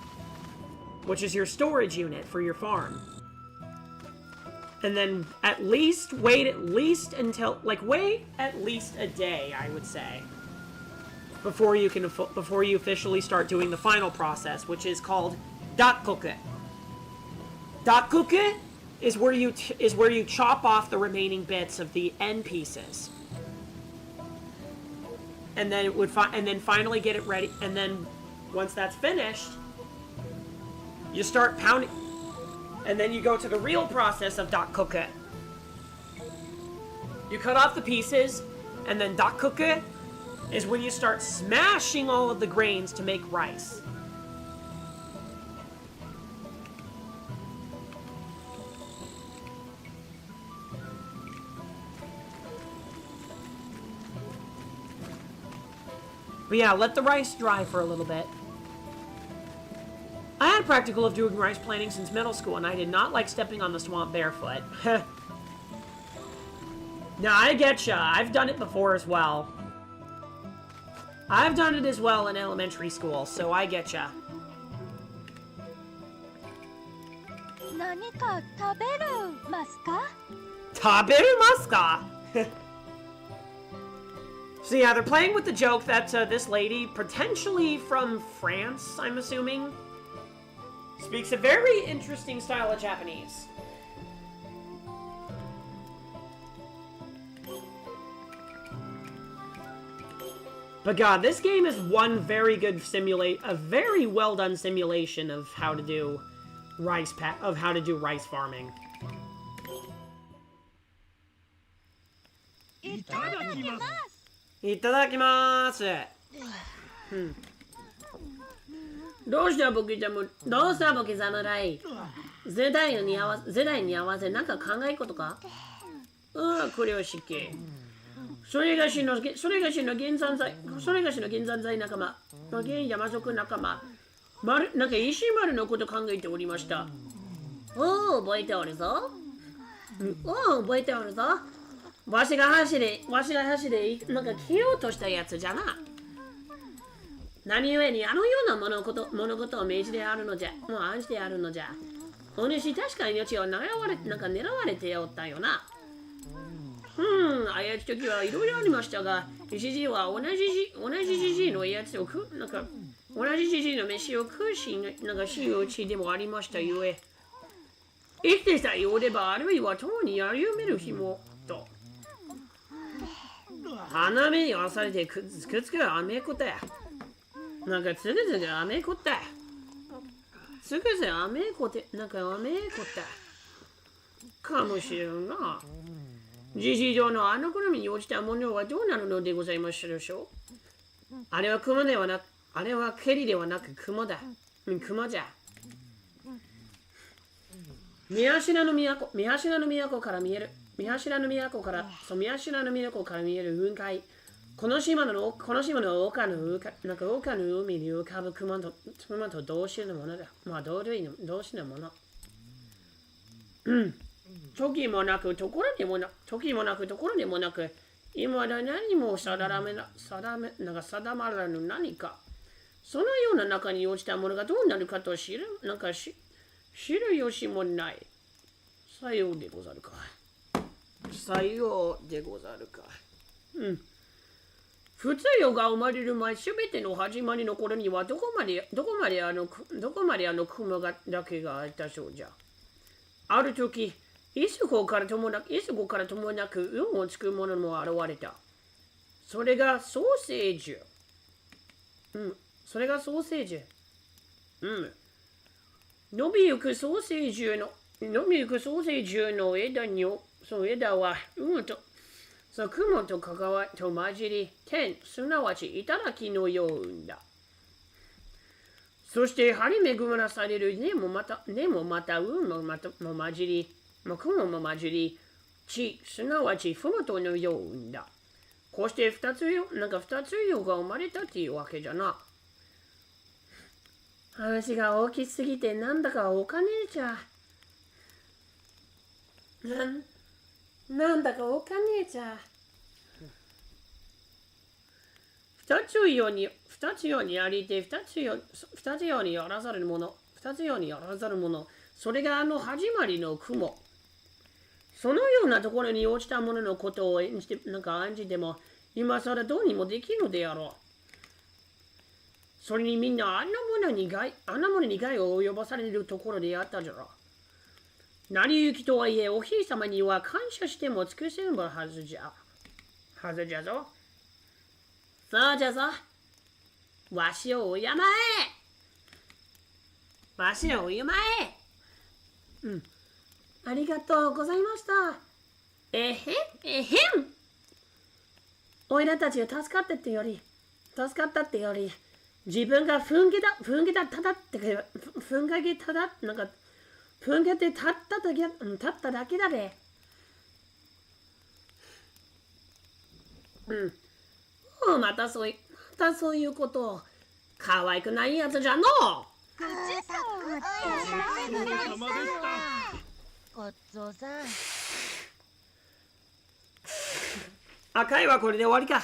which is your storage unit for your farm. And then wait at least a day, I would say, before you officially start doing the final process, which is called dakkoku. Dakkoku is where you chop off the remaining bits of the end pieces, and then finally get it ready. And then once that's finished, you start pounding. And then you go to the real process of dakkoku. You cut off the pieces, and then dakkoku is when you start smashing all of the grains to make rice. But yeah, let the rice dry for a little bit. I had practical of doing rice planting since middle school, and I did not like stepping on the swamp barefoot. Now, I getcha. I've done it before as well. I've done it as well in elementary school, so I getcha. 何か食べるますか? 食べますか? So yeah, they're playing with the joke that this lady, potentially from France, I'm assuming, speaks a very interesting style of Japanese. But God, this game is one very good a very well done simulation of how to do rice farming. いただきます。いただきます。どうしたボケちゃんも、どうしたボケ侍。世代に合わせなんか考えことか。これは失敬。それがしの原産剤仲間、原山族仲間、なんか石丸のこと考えておりました。覚えておるぞ。覚えておるぞ。わしが走れ、なんか切ろうとしたやつじゃな。何故にあのような物事を命じてあるのじゃ。もう案じてあるのじゃ。お主確かに命を狙われておったよな。あやつ時はいろいろありましたが、一時は同じじじいのやつを同じじじいの飯を食うし、なんか真打ちでもありましたゆえ。生きてさえおれば、あるいは共に歩める日も、と。花目に合わされてくっつくあめこた。なんかつぐつぐあめこた。つぐつぐあめこて、なんかあめこた。かもしれんな。じじい上のあの好みに落ちたものはどうなるのでございましょう。あれは熊ではなく、あれは蹴りではなく熊だ。熊じゃ。見柱の都から見える雲海。この島の丘の海に浮かぶ熊と同種のものだ。まあ同種のもの。時もなくところでもなく、今だ何も定まらぬ何か。そのような中に落ちたものがどうなるかと知る由もない。さようでござるか。普通世が生まれる前、すべての始まりの頃にはどこまであの雲だけがあったそうじゃ。ある時、いつこからともなく運をつく者も現れた。それがソーセージ。伸びゆくソーセージの枝は雲と混じり、天、すなわち頂きのよう生んだ。そして張り恵まされる根もまた雲も混じり、雲も混じり、地、すなわちふもとのよう生んだ。こうして二つ世が生まれたっていうわけじゃな。話が大きすぎてなんだかおかねえじゃ。なんだかおかねえじゃ。二つようにありて、二つようにやらざる者。2つようにやらざるもの。それが始まりの雲。そのようなところに落ちたもののことを演じても、今更どうにもできるのであろう。それにみんなあんなものに害を及ぼされるところであったじゃろう。成り行きとはいえ、お姫様には感謝しても尽くせんはずじゃぞ。そうじゃぞ。わしを敬え。ありがとうございました。えへん。おいらたちが助かったってより、自分が踏んげて立っただけだべ。またそういうことを、可愛くないやつじゃのう。ごちそう様でした。ごちそうさん。会はこれで終わりか。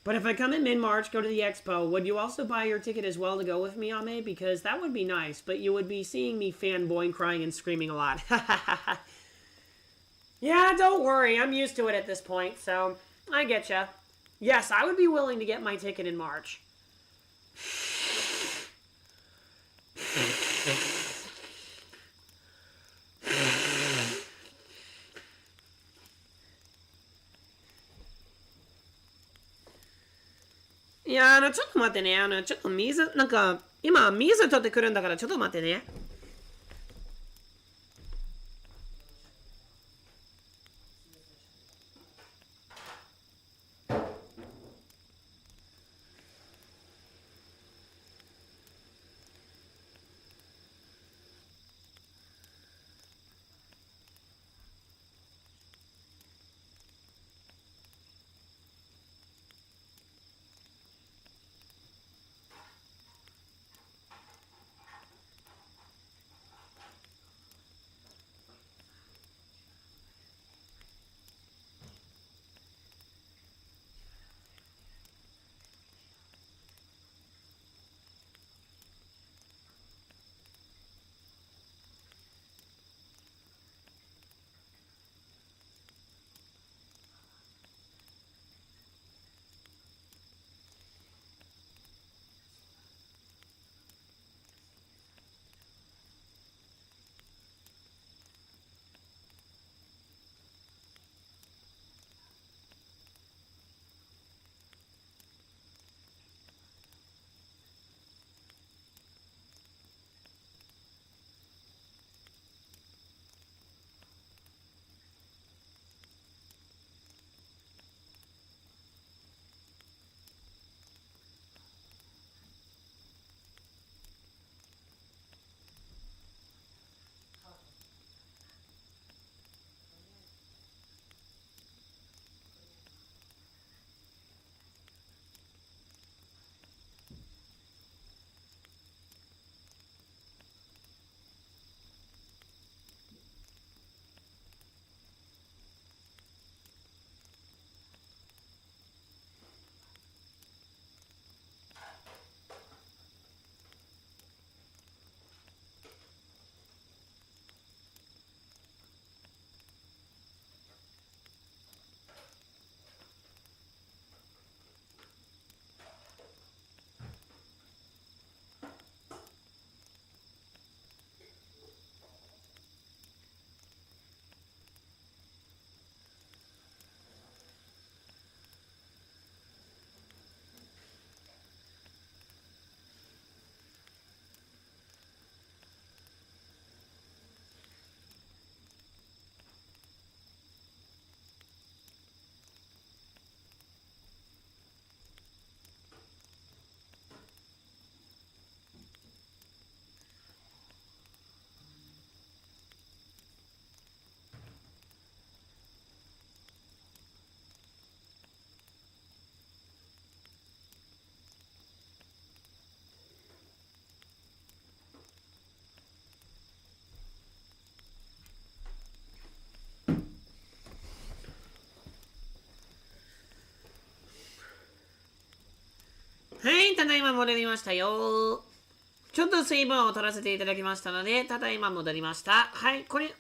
But if I come in mid-March, go to the expo, would you also buy your ticket as well to go with me, Ame? Because that would be nice, but you would be seeing me fanboying, crying, and screaming a lot. Yeah, don't worry, I'm used to it at this point, so I get ya. Yes, I would be willing to get my ticket in March.いやちょっと待ってね。ちょっと今、水取ってくるんだから、ちょっと待ってね。はい、ただいま戻りましたよ。ちょっと水分を取らせていただきましたので、ただいま戻りました。はい、これ、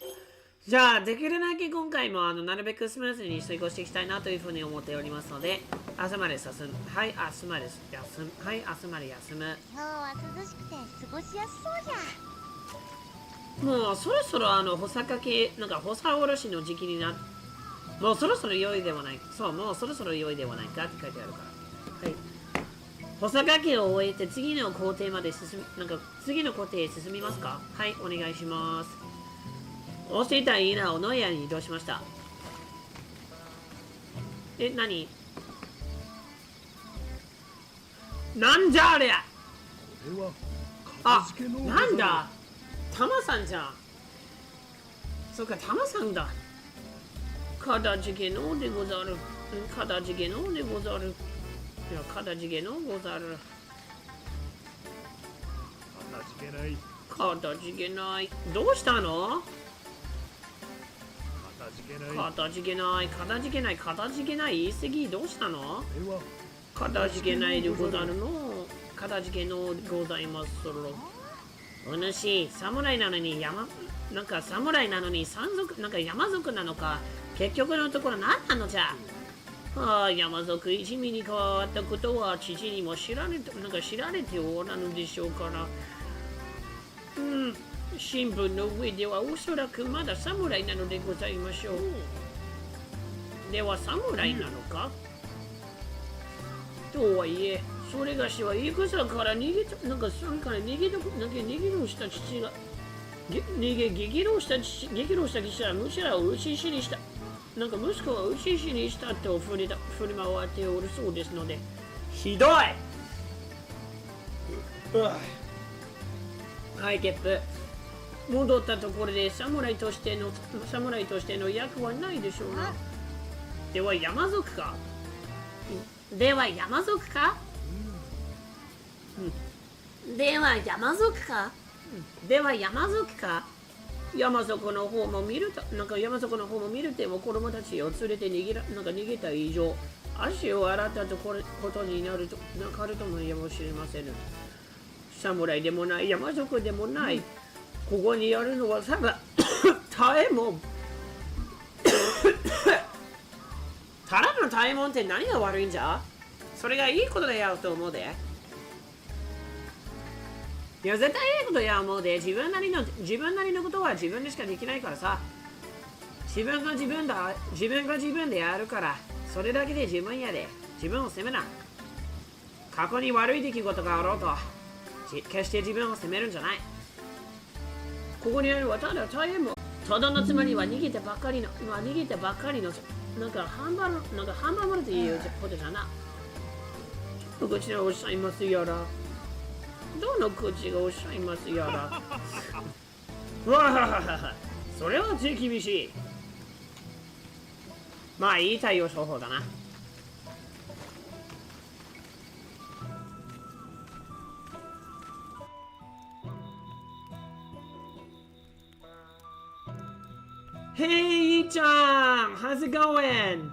じゃあ、できるだけ今回もなるべくスムーズに遂行していきたいなというふうに思っておりますので、朝まで休む。はい、朝まで休む。はい、朝まで休む。今日は涼しくて過ごしやすそうじゃ。もうそろそろ補佐かけ、なんか補佐おろしの時期になっもうそろそろ良いではない。そう、もうそろそろ良いではないかって書いてあるから。はい。補佐かけを終えて次の工程まで次の工程へ進みますか？はい、お願いします。押していた稲を野屋に移動しました。何？なんじゃあれ！あ、なんだ！タマさんじゃん。そうか、タマさんだ。かたじけのでござる。かたじけのでござる。いや、かたじけのござる。かたじけない。かたじけない。どうしたの？かたじけない。かたじけない。かたじけない。かたじけない。言い過ぎ。どうしたの？かたじけないでござるの。かたじけのでございますろ。お主、侍なのに侍なのに山賊、山賊なのか。結局のところ何なのじゃ。ああ、山賊一味に変わったことは父にも知られておらぬでしょうから。新聞の上ではおそらくまだ侍なのでございましょう。では侍なのか？とはいえ、それがしは戦から逃げた、それから逃げろした父が、激怒した父はむしろ討ち死にした。息子は討ち死にしたと振り回っておるそうですので。ひどい！はい、ゲップ。戻ったところで侍としての役はないでしょうな。では山賊か？では山賊か？山底の方も見るても子供たちを連れて逃げた以上、足を洗ったことになるとも言えもしれません。侍でもない、山賊でもない。ここにやるのはただ耐えもん。ただの耐えもんって何が悪いんじゃ？それがいいことだよと思うで。いや、絶対いいことや思うで。自分なりのことは自分でしかできないからさ。自分が自分でやるから、それだけで自分やで。自分を責めな。過去に悪い出来事があろうと、決して自分を責めるんじゃない。ここにあるはただ大変も。ただのつまりは逃げてばっかりの、ハンバーグということじゃな。口がおっしゃいますやら。どの口がおっしゃいますやら。わははは、それは手厳しい。まあいい対応処方だな。Hey, Chan! How's it going?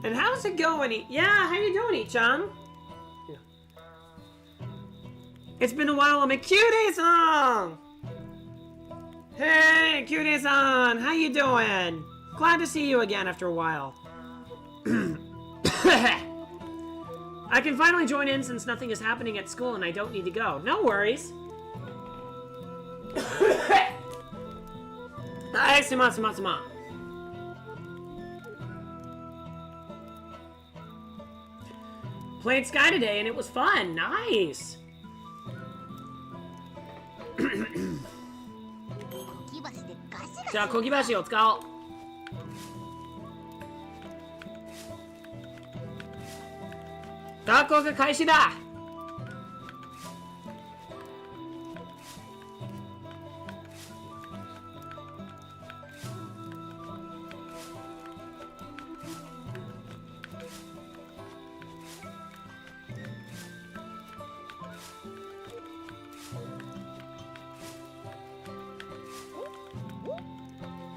And how's it going? Yeah, how you doing, Chan? Yeah. It's been a while. I'm a Cutie-san! Hey, Cutie-san! How you doing? Glad to see you again after a while. I can finally join in since nothing is happening at school and I don't need to go. No worries. Suma. Played Sky today and it was fun. Nice. じゃあこぎ橋を使おう。脱穀開始だ。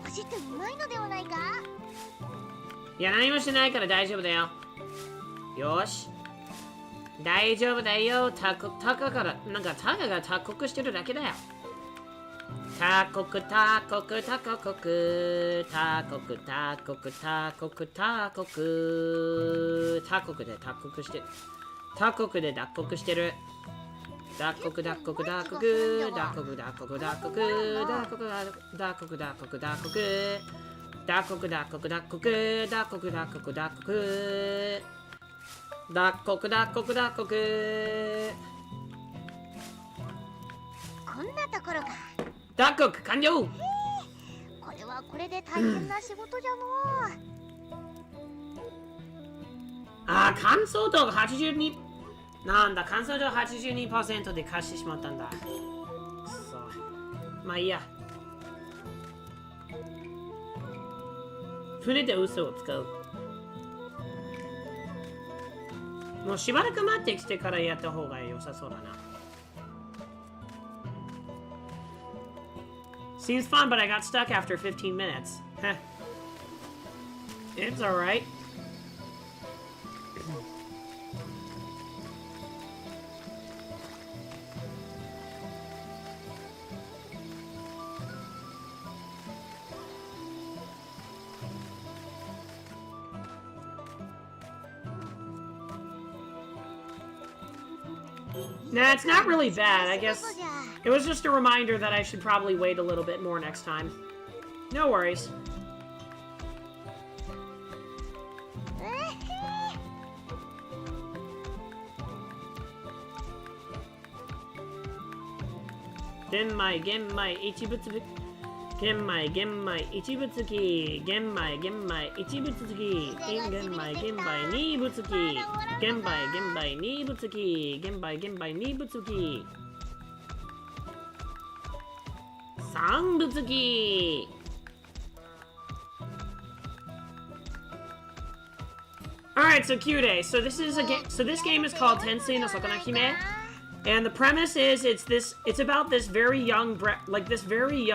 走ってうまいのではないか？いや、何もしてないから大丈夫だよ。よし。大丈夫だよ。タカから、なんかタカがタコクしてるだけだよ。タコク、タコク、タコク、タコク、タコク、タコク、タコク、タコクでタコクしてる。タコクで脱穀してる。脱穀、脱穀、脱穀、脱穀、脱穀、脱穀、脱穀、脱穀、脱穀、脱穀、脱穀、脱穀、脱穀、脱穀、脱穀、脱穀、脱穀、脱穀、脱穀。こんなところか。脱穀完了。これはこれで大変な仕事じゃのあー、乾燥度が82。なんだ、乾燥度 82% で貸してしまったんだ。くそ。まあいいや。船で嘘を使う。もうしばらく待ってきてからやった方が良さそうだな。Seems fun, but I got stuck after 15 minutes. Heh. It's alright. Nah, it's not really bad. I guess it was just a reminder that I should probably wait a little bit more next time. No worries. Genmai, Ichibutsuki. Genmai, Ichibutsuki. Genmai, Ichibutsuki. Genmai, Nibutsuki. Genmai, Nibutsuki. Genmai, Nibutsuki. Sanbutsuki. Alright, so Kyurei. So this is a game. So this game is called Tensui no Sakunahime. And the premise is it's about this very young brat, like this very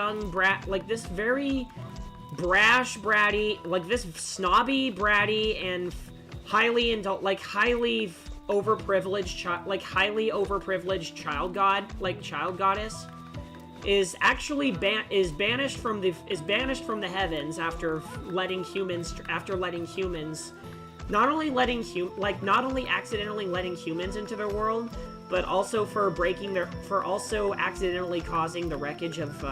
brash bratty, like this snobby bratty and highly overprivileged child goddess is actually banished from the heavens after letting humans not only accidentally letting humans into their world, but also for also accidentally causing the wreckage of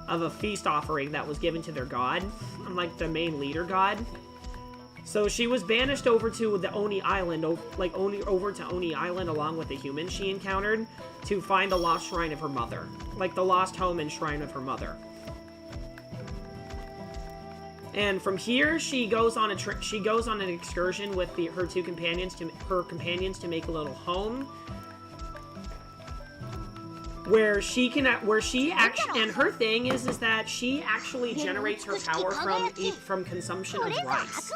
a feast offering that was given to their god, unlike the main leader god. So she was banished over to the Oni Island, over to Oni Island along with the humans she encountered to find the lost shrine of her mother, like the lost home and shrine of her mother. And from here, she goes on an excursion with her companions to make a little home. And her thing is that she actually generates her power from consumption of rice.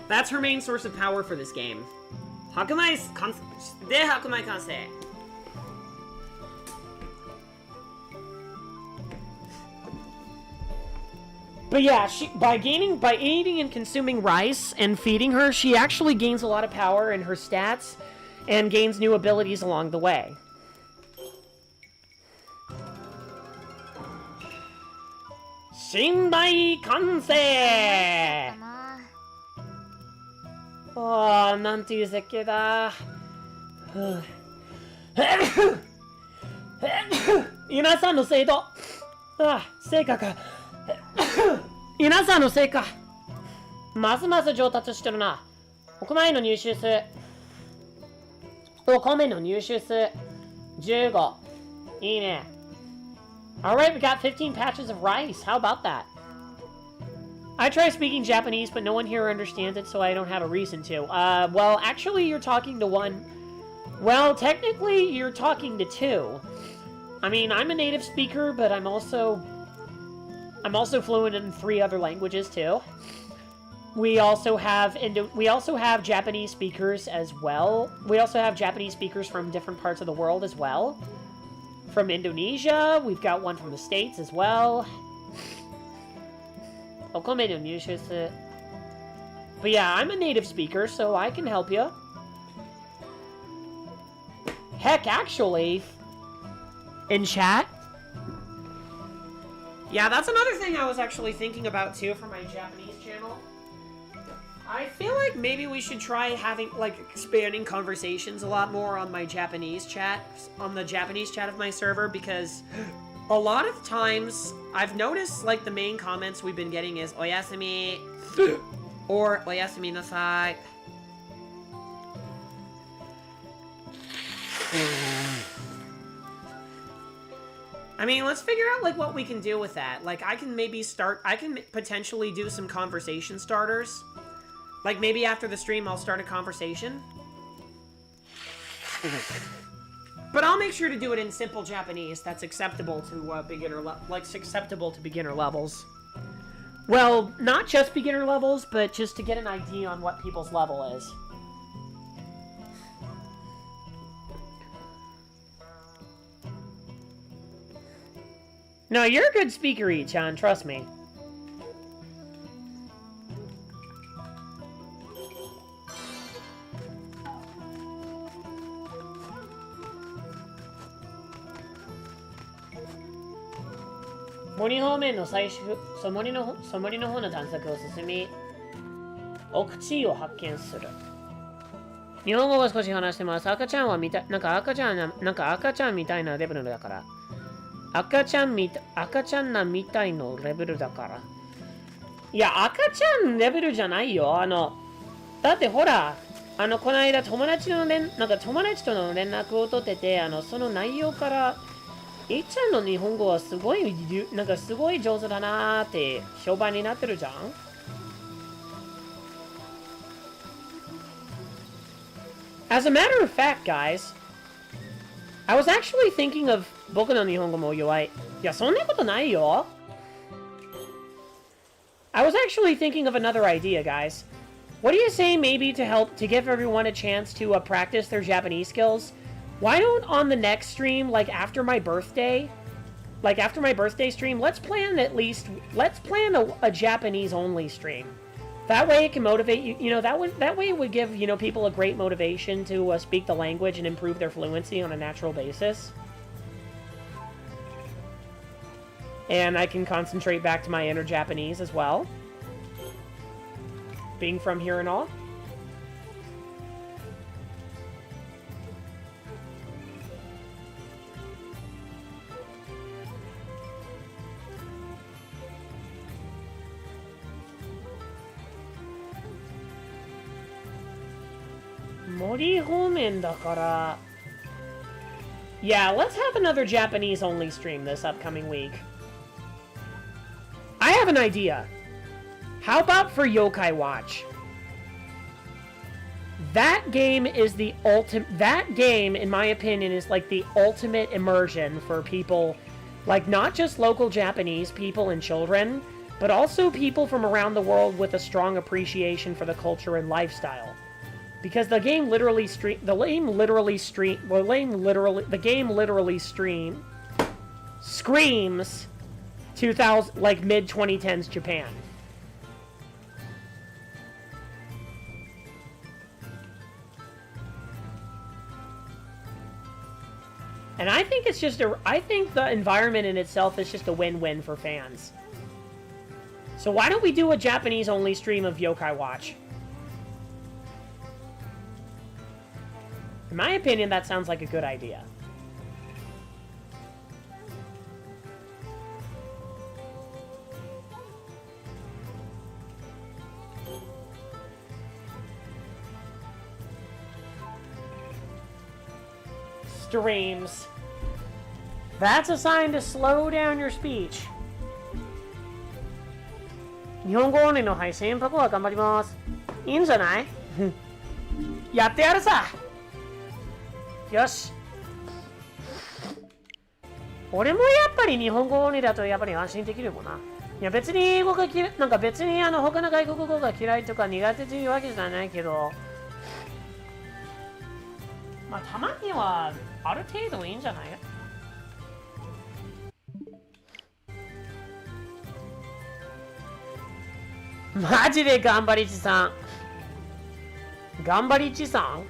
That's her main source of power for this game. Hakumai kansei. But yeah, by eating and consuming rice and feeding her, she actually gains a lot of power in her stats and gains new abilities along the way. Shinbai kansei! Oh, なんていう絶景だ。皆さんの成果か。皆さんの成果。ますます上達してるな。お米の入手数。お米の入手数。15。いいね。Alright, we got 15 patches of rice. How about that? I try speaking Japanese, but no one here understands it, so I don't have a reason to. Well, actually, you're talking to one. Well, technically, you're talking to two. I mean, I'm a native speaker, but I'm also fluent in 3 other languages too. We also have Japanese speakers as well. We also have Japanese speakers from different parts of the world as well. From Indonesia, we've got one from the States as well. お米の入手。But yeah, I'm a native speaker, so I can help you. Heck, actually, in chat. Yeah, that's another thing I was actually thinking about too for my Japanese channel. I feel like maybe we should try having, like, expanding conversations a lot more on my Japanese chat, on the Japanese chat of my server, because a lot of times I've noticed, like, the main comments we've been getting is oyasumi or oyasumi nasai. I mean, let's figure out, like, what we can do with that. Like, I can potentially do some conversation starters. Like, maybe after the stream, I'll start a conversation. But I'll make sure to do it in simple Japanese that's acceptable to acceptable to beginner levels. Well, not just beginner levels, but just to get an idea on what people's level is. No, you're a good speaker, Ichan, trust me. Mori方面の最終、森の方の探索を進み、奥地を発見する。日本語を少し話してます。赤ちゃんはなんか赤ちゃんみたいなレベルだから。赤ちゃんなみたいのレベルだから。いや、赤ちゃんレベルじゃないよ。だってほら、この間友達との連絡を取ってて、その内容から、いっちゃんの日本語はすごい上手だなーって評判になってるじゃん。As a matter of fact, guys, I was actually thinking of 僕の日本語も弱い。いや、そんなことないよ。I was actually thinking of another idea, guys. What do you say maybe to give everyone a chance to practice their Japanese skills? Why don't on the next stream, like after my birthday stream, let's plan a Japanese only stream. That way it can motivate you, that way it would give, people a great motivation to speak the language and improve their fluency on a natural basis. And I can concentrate back to my inner Japanese as well. Being from here and all. Mori homen dakara. Yeah, let's have another Japanese only stream this upcoming week. I have an idea. How about for Yokai Watch? That game, in my opinion, is like the ultimate immersion for people, like not just local Japanese people and children, but also people from around the world with a strong appreciation for the culture and lifestyle. Because the game literally screams 2000, like mid 2010s Japan. And I think I think the environment in itself is just a win-win for fans. So why don't we do a Japanese only stream of Yokai Watch? In my opinion, that sounds like a good idea. Streams. That's a sign to slow down your speech. 日本語オンリーの配信パパは頑張ります。いいんじゃない？やってやるさ。よし。俺もやっぱり日本語オンリーだとやっぱり安心できるもんな。いや別に英語が嫌い、なんか別に他の外国語が嫌いとか苦手というわけじゃないけど、まあたまにはある程度いいんじゃない？マジで頑張りちさん。頑張りちさん。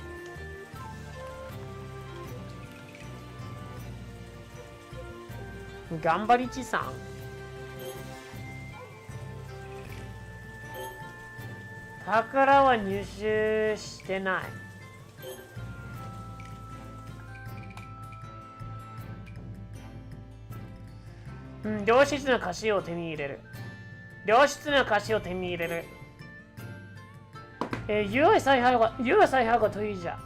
頑張りちさん。宝は入手してない。良質な菓子を手に入れる。良質な菓子を手に入れる。ユア裁縫が得意じゃ。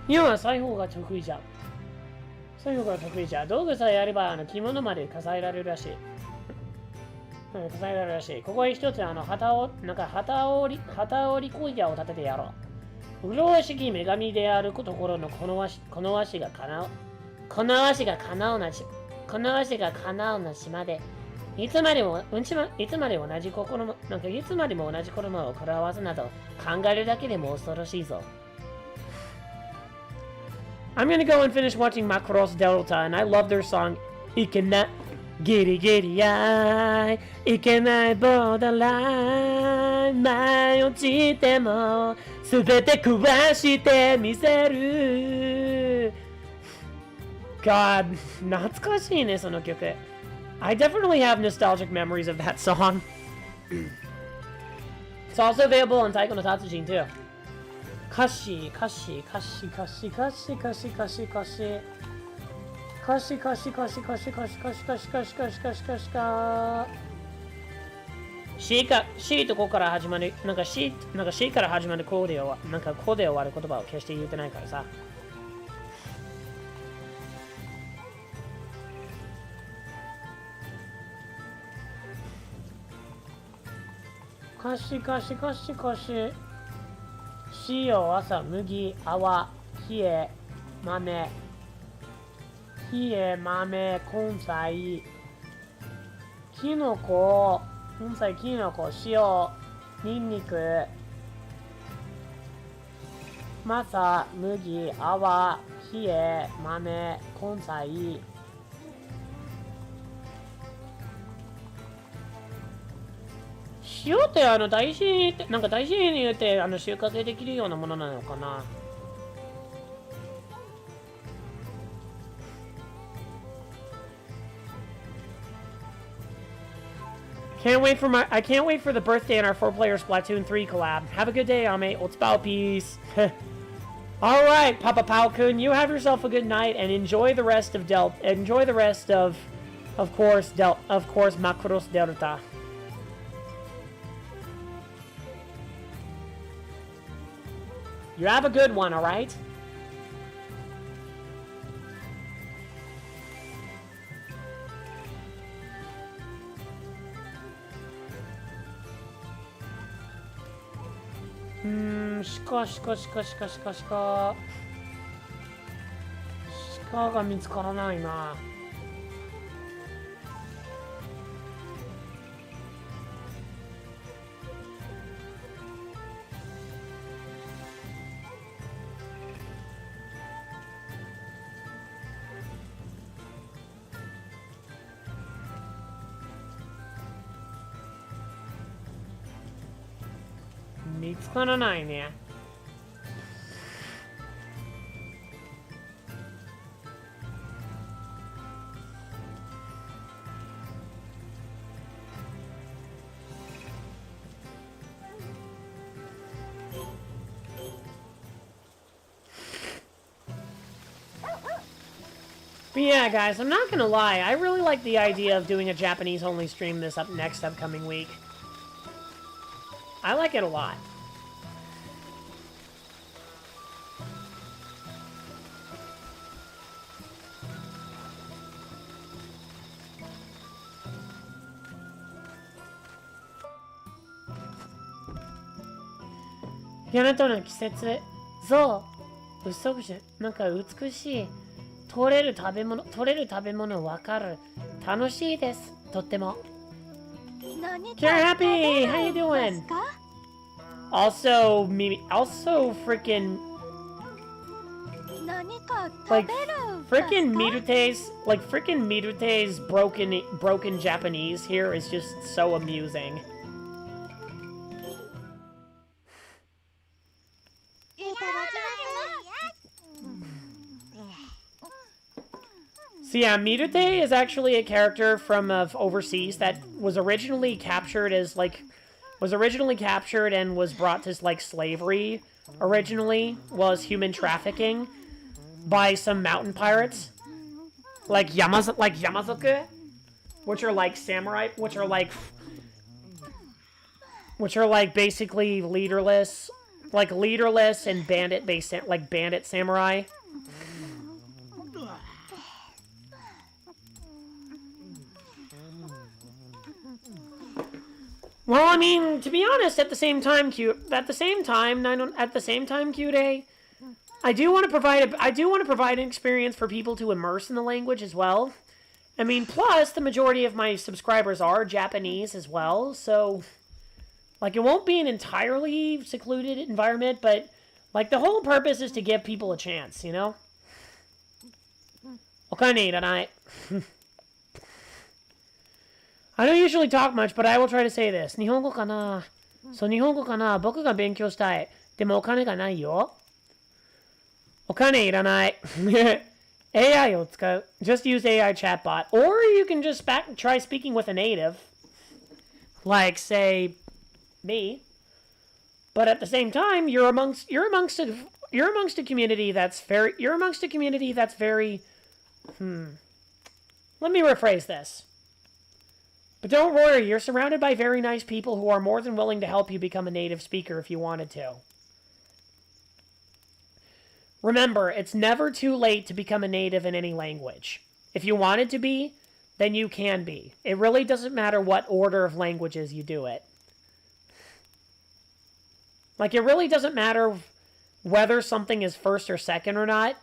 ユア裁縫が得意じゃ。裁縫が得意じゃ。道具さえあれば着物まで飾られるらしい。飾られるらしい。ここへ一つ旗織り小屋を建ててやろう。麗しき女神であるところのこの和紙が叶うな島で、いつまでも同じ心を食らわすなど考えるだけでも恐ろしいぞ。I'm gonna go and finish watching Macross Delta, and I love their song, いけない、ギリギリやい、いけないボーダーライン、前落ちても、すべて壊してみせる。God, 懐かしいね、その曲。I definitely have nostalgic memories of that song. It's also available on Taiko no Tatsujin too. 歌詞C とこから始まるC から始まるコーで終わる言葉を決して言ってないからさ。塩、朝、麦、泡、冷え、豆、根菜、きのこ、塩、にんにく、マサ、麦、泡、冷え、豆、根菜、塩って大事に言って収穫できるようなものなのかな。I can't wait for the birthday in our 4-player Splatoon 3 collab. Have a good day, Ame. Let's bow peace. All right, Papa Pao-kun, you have yourself a good night and enjoy the rest of course, Macross Delta. You have a good one, alright? Shikaが見つからないな。見つからないね。But yeah, guys, I'm not gonna lie. I really like the idea of doing a Japanese-only stream this next upcoming week. I like it a lot. Yanatoの季節、そう、嘘くし、なんか美しい。取れる食べ物わかる。楽しいです。とっても。You're happy. How you doing? Also, freaking Mirute's broken Japanese here is just so amusing. So yeah, Mirute is actually a character from overseas that was originally captured as like and was brought to like slavery originally, was human trafficking by some mountain pirates like Yamazoku, which are like samurai, which are like basically leaderless and bandit based, like bandit samurai. Well, I mean, to be honest, at the same time, Kyurei, I do want to provide an experience for people to immerse in the language as well. I mean, plus the majority of my subscribers are Japanese as well, so like it won't be an entirely secluded environment, but like the whole purpose is to give people a chance, you know? Okay, tonight. I don't usually talk much, but I will try to say this. 日本語かな? そう、日本語かな? 僕が勉強したい。でもお金がないよ。お金いらない。AI を使う。Just use AI chatbot. Or you can just try speaking with a native. Like, say, me. But at the same time, you're amongst a community that's very... Let me rephrase this. But don't worry, you're surrounded by very nice people who are more than willing to help you become a native speaker if you wanted to. Remember, it's never too late to become a native in any language. If you wanted to be, then you can be. It really doesn't matter what order of languages you do it. Like, it really doesn't matter whether something is first or second or not.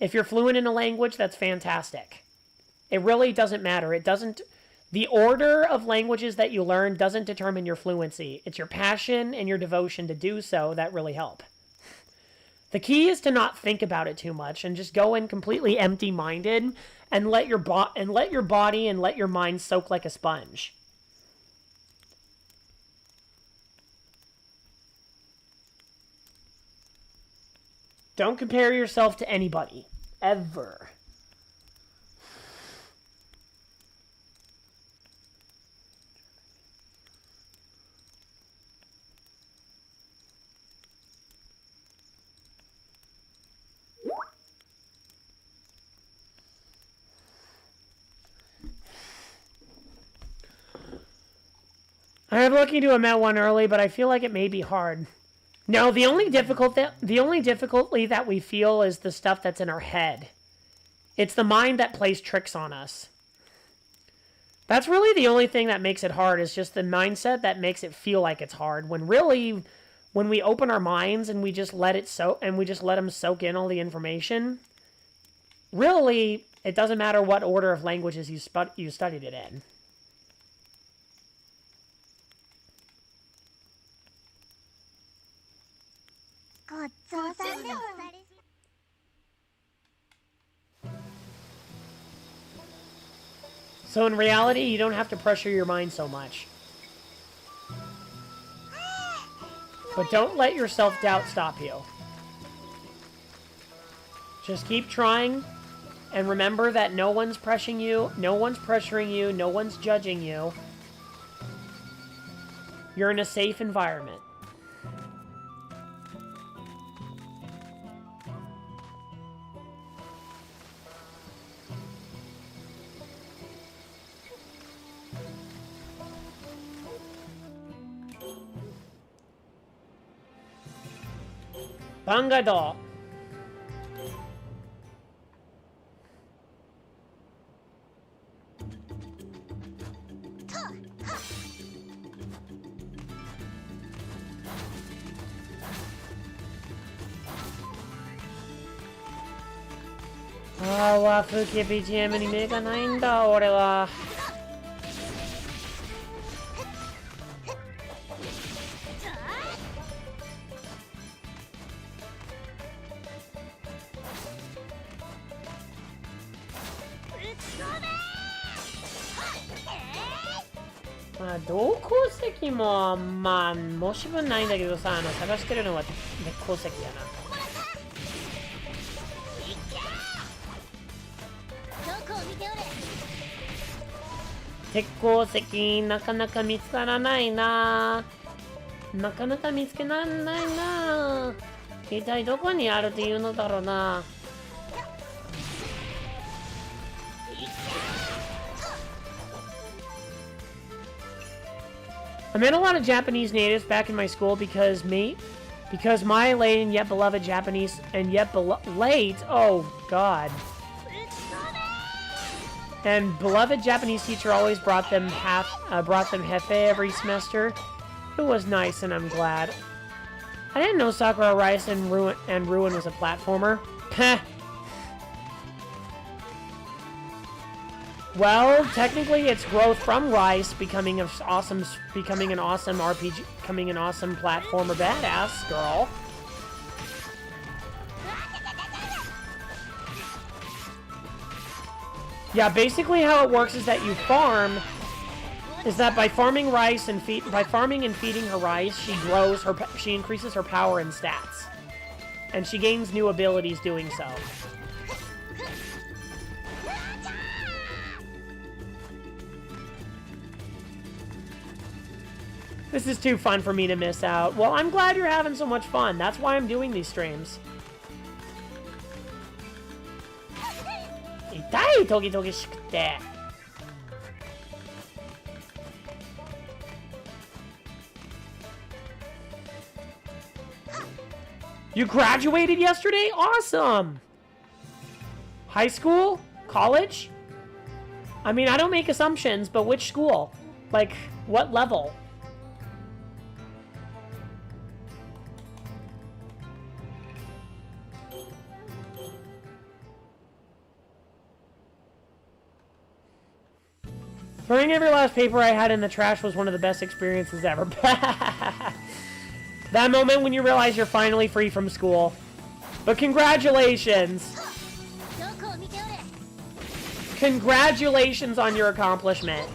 If you're fluent in a language, that's fantastic. It really doesn't matter. It doesn't... The order of languages that you learn doesn't determine your fluency. It's your passion and your devotion to do so that really help. The key is to not think about it too much and just go in completely empty-minded and let your body and let your mind soak like a sponge. Don't compare yourself to anybody. Ever. I am looking to amend one early, but I feel like it may be hard. No, the only difficulty that we feel is the stuff that's in our head. It's the mind that plays tricks on us. That's really the only thing that makes it hard, is just the mindset that makes it feel like it's hard, when really, when we open our minds and we just let them soak in all the information, really, it doesn't matter what order of languages you studied it in. So in reality, you don't have to pressure your mind so much. But don't let your self-doubt stop you. Just keep trying, and remember that no one's pressuring you, no one's judging you. You're in a safe environment. Bangado. Ah, 和風系 BGM に目がないんだ、俺は。まあ、同鉱石も、まあ、申し分ないんだけどさ、探してるのは鉄鉱石だな。鉄鉱石なかなか見つからないな。なかなか見つけられないな。一体どこにあるっていうのだろうな。I met a lot of Japanese natives back in my school because my late and yet beloved Japanese and yet late, oh god. And beloved Japanese teacher always brought them hefe every semester. It was nice and I'm glad. I didn't know Sakura Rice and Ruin was a platformer. Heh. Well, technically it's growth from Rice becoming an awesome RPG, becoming an awesome platformer badass girl. Yeah, basically how it works is that you farm, is that by farming rice and feeding her rice, she increases her power and stats. And she gains new abilities doing so. This is too fun for me to miss out. Well, I'm glad you're having so much fun. That's why I'm doing these streams. Itai, togi shikute. You graduated yesterday? Awesome! High school? College? I mean, I don't make assumptions, but which school? Like, what level? Throwing every last paper I had in the trash was one of the best experiences ever. That moment when you realize you're finally free from school. But congratulations! Congratulations on your accomplishment.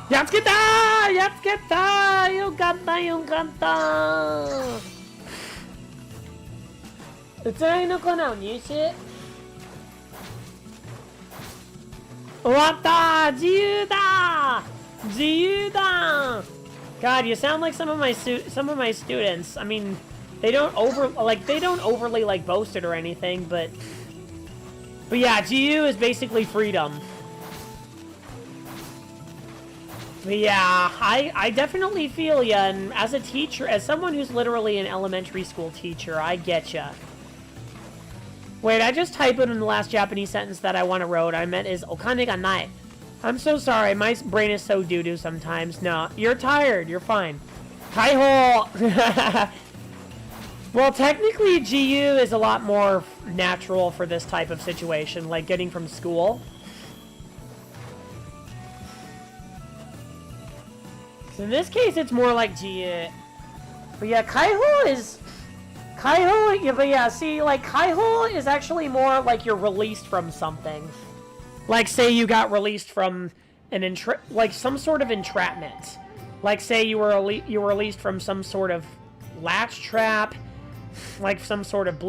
Yatsuketa! Yatsuketa! Yokatta, yokatta! 移ろいの粉を入手。終わった自由だ自由だ God, you sound like some of my students. I mean, they don't overly like boast it or anything, but yeah, GU is basically freedom. But yeah, I definitely feel ya, and as a teacher, as someone who's literally an elementary school teacher, I get ya. Wait, I just typed it in the last Japanese sentence that I want to wrote. I meant is okane ga nai. I'm so sorry, my brain is so doo-doo sometimes. No, you're tired, you're fine. Kaiho! Well, technically, GU is a lot more natural for this type of situation, like getting from school. So in this case, it's more like GU. But yeah, Kaiho Kaiho, yeah, but yeah, see, like, Kaiho is actually more like you're released from something. Like, say you got released from an like some sort of entrapment. Like, say you were released from some sort of latch trap, like some sort of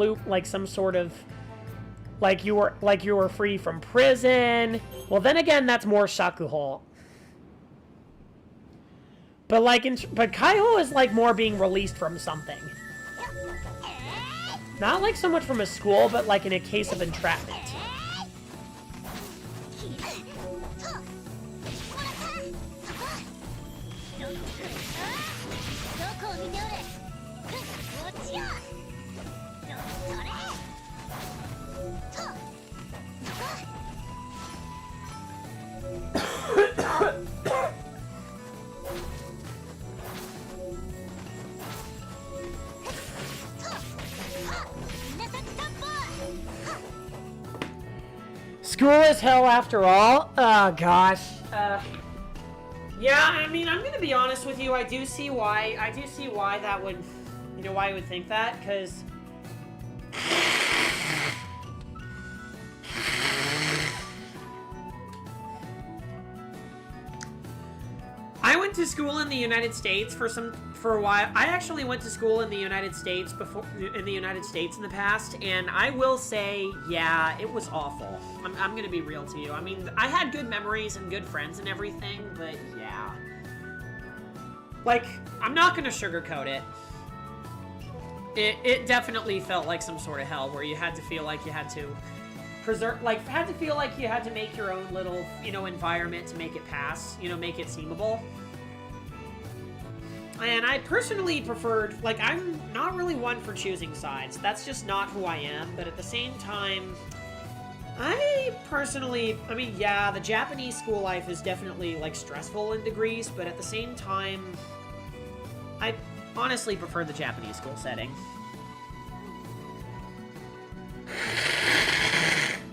like you were free from prison. Well, then again, that's more shakuho. But but Kaiho is like more being released from something. Not like so much from a school, but like in a case of entrapment. School is hell after all? Oh, gosh. Yeah, I mean, I'm gonna be honest with you. I do see why that would, you know, why I would think that, because I went to school in the United States for a while. I actually went to school in the United States in the past, and I will say, yeah, it was awful. I'm gonna be real to you. I mean, I had good memories and good friends and everything, but yeah. Like, I'm not gonna sugarcoat it. It definitely felt like some sort of hell where you had to feel like you had to you had to make your own little, you know, environment to make it pass, you know, make it seemable. And I personally preferred, like, I'm not really one for choosing sides. That's just not who I am, but at the same time, I mean, yeah, the Japanese school life is definitely, like, stressful in degrees, but at the same time, I honestly prefer the Japanese school setting.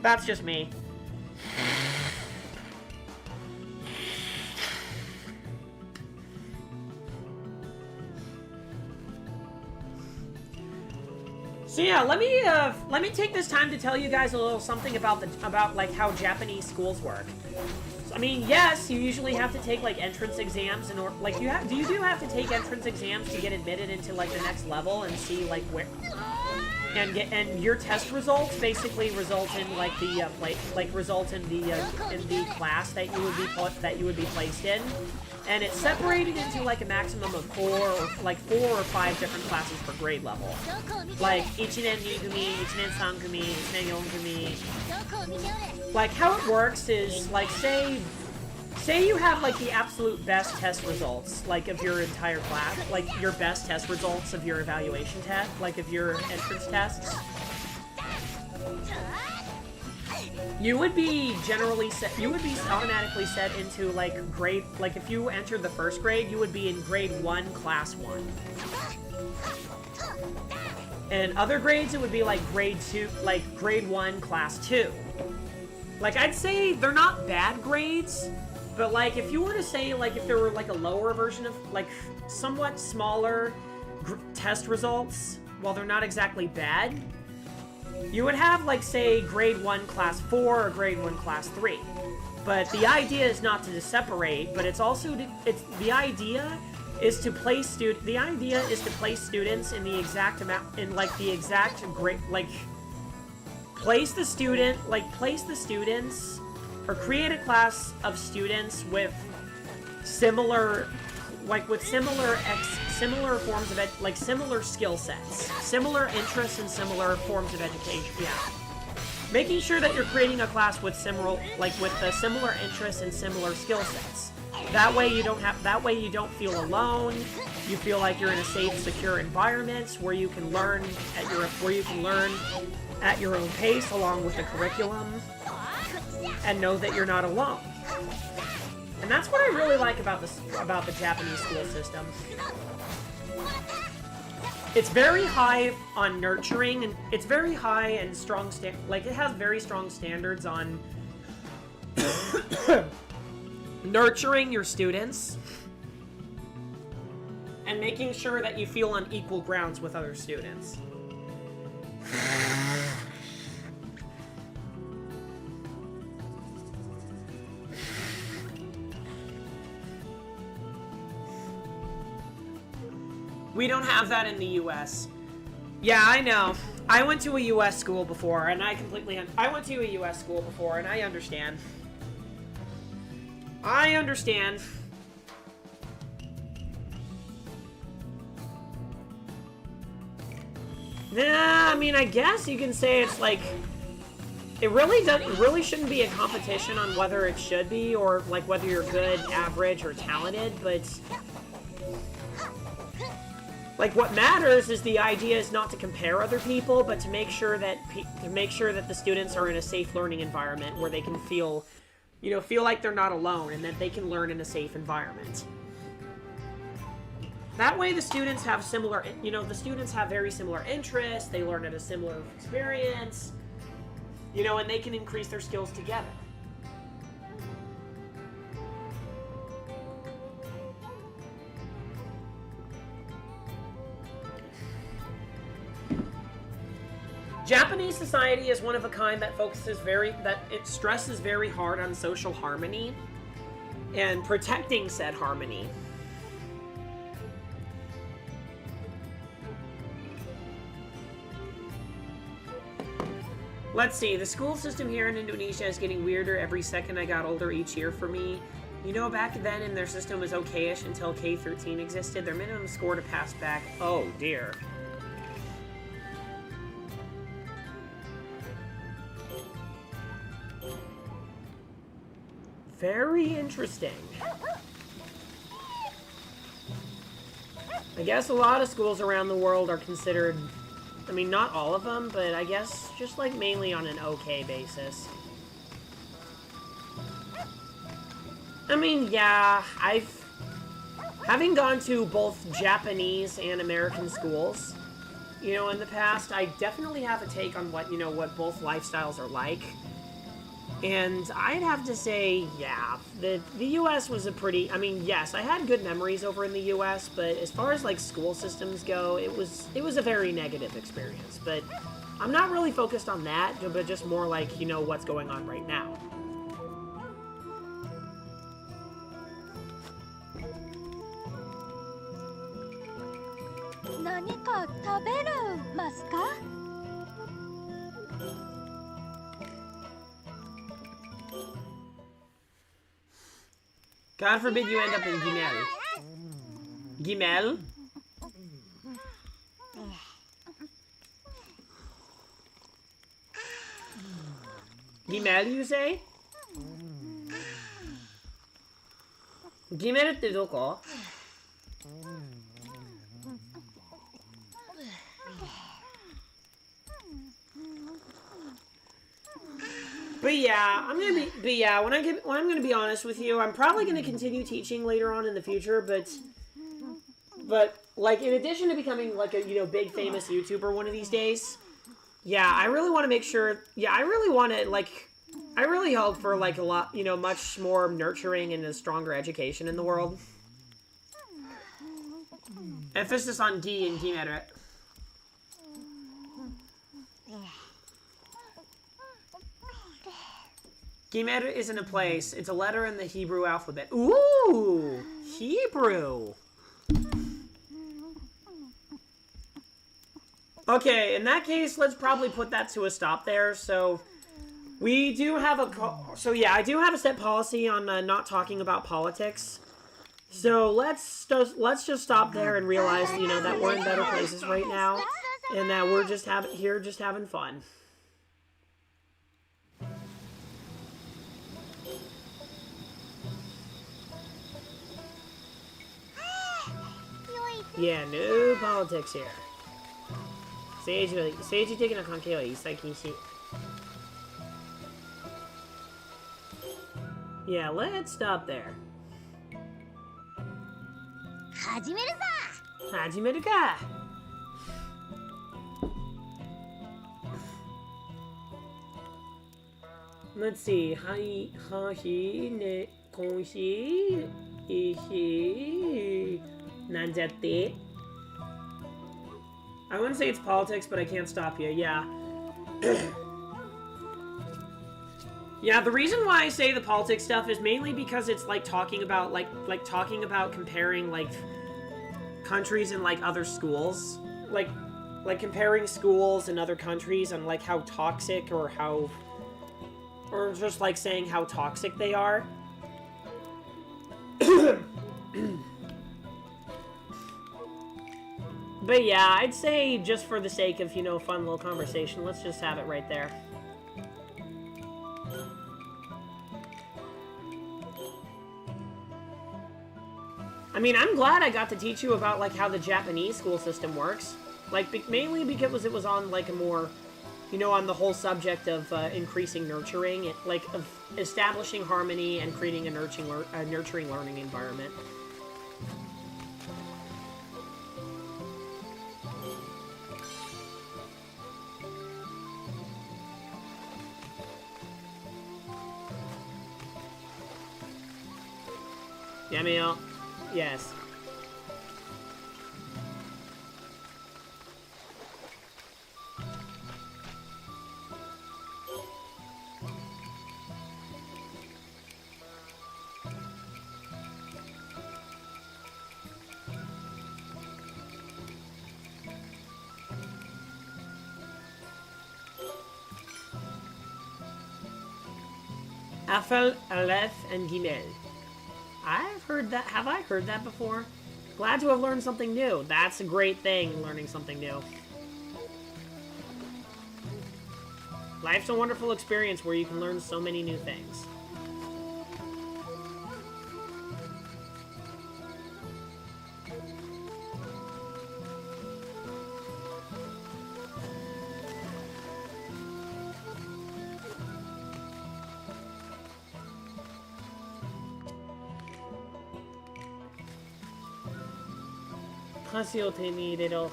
That's just me. So yeah, let me take this time to tell you guys a little something about like how Japanese schools work. So, I mean, yes, you usually have to take like entrance exams in order, like you do have to take entrance exams to get admitted into like the next level and see like where. And your test results basically result in like the in the class that you would be placed in, and it's separated into like a maximum of 4 or 5 different classes per grade level, like Ichinen Nigumi, Ichinen Sangumi, Ichinen Yongumi. Like how it works is like say you have like the absolute best test results, like of your entire class, like your best test results of your evaluation test, like of your entrance tests. You would be automatically set into like grade, like if you entered the first grade, you would be in grade 1, class 1. And other grades, it would be like grade 2, like grade 1, class 2. Like I'd say they're not bad grades. But, like, if you were to say, like, if there were, like, a lower version of, like, somewhat smaller test results, while they're not exactly bad, you would have, like, say, grade 1, class 4, or grade 1, class 3. But the idea is not to separate, but it's also, the idea is to place students in the exact amount, in, like, the exact grade, like, place the students, or create a class of students with similar forms of similar skill sets, similar interests, and similar forms of education. Yeah, making sure that you're creating a class with similar interests and similar skill sets. That way you don't feel alone. You feel like you're in a safe, secure environment where you can learn at your own pace along with the curriculum, and know that you're not alone. And that's what I really like about the Japanese school system. It's very high on nurturing, and it's very high and strong it has very strong standards on nurturing your students and making sure that you feel on equal grounds with other students. We don't have that in the US. Yeah, I know. I went to a US school before, and I went to a US school before, and I understand. I understand. Nah, I mean, I guess you can say it's like... It really shouldn't be a competition on whether it should be, or like whether you're good, average, or talented, but... Like, what matters is the idea is not to compare other people, but to make sure that the students are in a safe learning environment where they can feel, you know, feel like they're not alone and that they can learn in a safe environment. That way the students have similar, you know, the students have very similar interests, they learn at a similar experience, you know, and they can increase their skills together. Japanese society is one of a kind that it stresses very hard on social harmony and protecting said harmony. Let's see, the school system here in Indonesia is getting weirder every second I got older each year for me. You know, back then in their system was okay-ish until K-13 existed. Their minimum score to pass back, oh dear. Very interesting. I guess a lot of schools around the world are considered, I mean, not all of them, but I guess just like mainly on an okay basis. I mean, yeah, having gone to both Japanese and American schools, you know, in the past, I definitely have a take on what, you know, what both lifestyles are like. And I'd have to say, yeah, the US was a pretty, I mean, yes, I had good memories over in the US, but as far as like school systems go, it was a very negative experience. But I'm not really focused on that, but just more like, you know, what's going on right now. God forbid you end up in Gimel. Gimel? Gimel, you say? Gimel ってどこ? But yeah, when I'm gonna be honest with you, I'm probably gonna continue teaching later on in the future, but like in addition to becoming like a, you know, big famous YouTuber one of these days, yeah, I really want to make sure, yeah, I really hope for like a lot, you know, much more nurturing and a stronger education in the world. Emphasis on gi and gimeru. Gimeru isn't a place, it's a letter in the Hebrew alphabet. Ooh! Hebrew! Okay, in that case, let's probably put that to a stop there. So, we do have I do have a set policy on not talking about politics. So, let's just stop there and realize, you know, that we're in better places right now. And that we're just having fun. Yeah, no politics here. 政治的な関係は一切禁止. Yeah, let's stop there. 始めるぞ。始めるか. Let's see. はいね、今週、なんじゃって? I wouldn't say it's politics, but I can't stop you. Yeah. Yeah, the reason why I say the politics stuff is mainly because it's like talking about comparing like countries and like other schools, like comparing schools in other countries and like how toxic or just like saying how toxic they are. But yeah, I'd say just for the sake of, you know, fun little conversation, let's just have it right there. I mean, I'm glad I got to teach you about, like, how the Japanese school system works. Like, mainly because it was on, like, a more, you know, on the whole subject of increasing nurturing, like, of establishing harmony and creating a nurturing learning environment. Yamio. Yes. Afel, Aleph, and Gimel. I've heard that. Have I heard that before? Glad to have learned something new. That's a great thing, learning something new. Life's a wonderful experience where you can learn so many new things. Kasiを手に入れろ。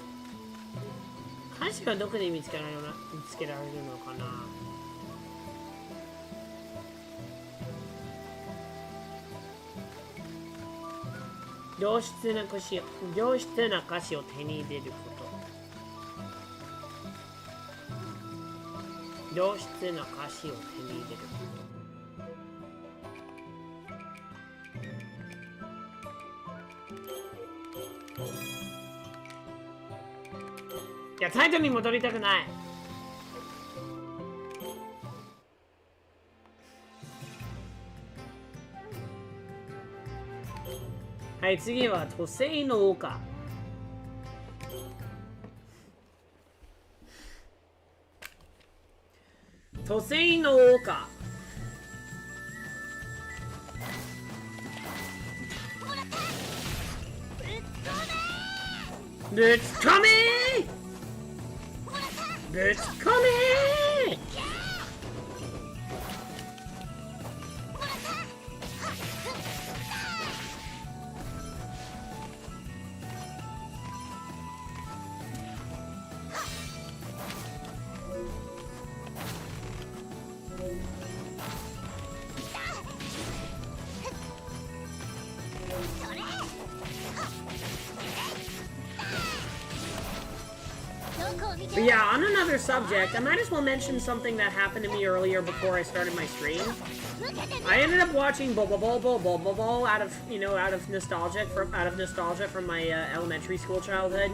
kasiはどこで見つけられるのかな。良質な歌詞を手に入れること。良質な歌詞を手に入れること。いや、タイトルに戻りたくない。はい、次は都政の丘。都政の丘。Let's come in! Let's come in! 'But yeah, on another subject, I might as well mention something that happened to me earlier before I started my stream. I ended up watching Bobo out of nostalgia from my elementary school childhood,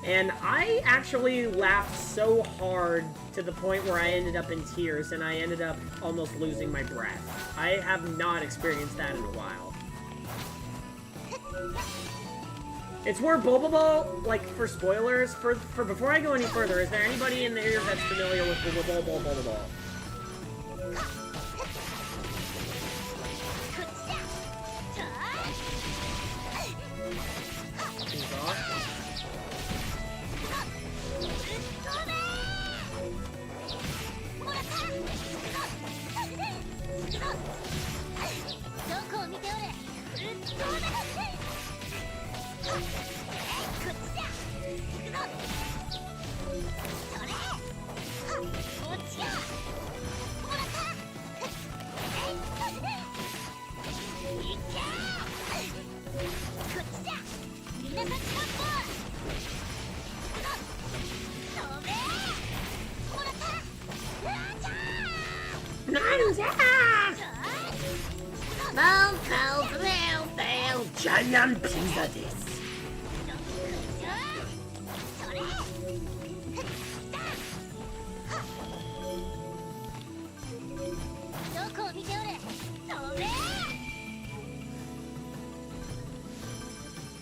and I actually laughed so hard to the point where I ended up in tears and I ended up almost losing my breath. I have not experienced that in a while. It's where Bobo, like, for spoilers, for before I go any further, is there anybody in there that's familiar with Bobo?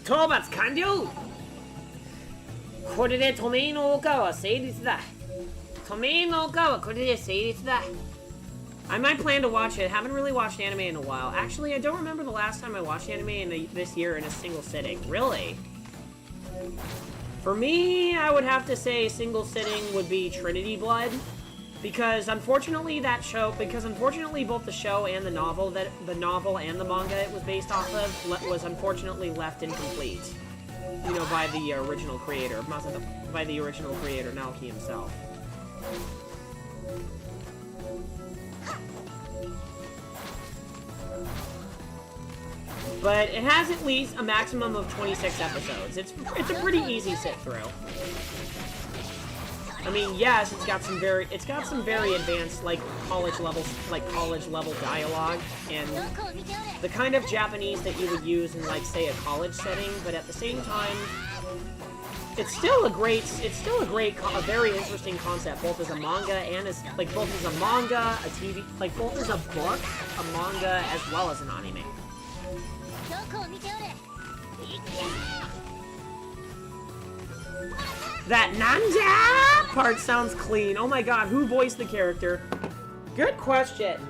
討伐完了。これでトメイの丘は成立だ。トメイの丘はこれで成立だ。I might plan to watch it. Haven't really watched anime in a while. Actually, I don't remember the last time I watched anime this year in a single sitting. Really? For me, I would have to say single sitting would be Trinity Blood. Because unfortunately both the show and the novel and the manga it was based off of was unfortunately left incomplete. You know, by the original creator, by the original creator, Naoki himself. But it has at least a maximum of 26 episodes. It's a pretty easy sit through. I mean, yes, it's got some very advanced like college level dialogue and the kind of Japanese that you would use in like say a college setting, but at the same time it's still a very interesting concept, both as a manga and as both as a manga, a TV, both as a book, a manga, as well as an anime. That Nanja part sounds clean. Oh my god, who voiced the character? Good question.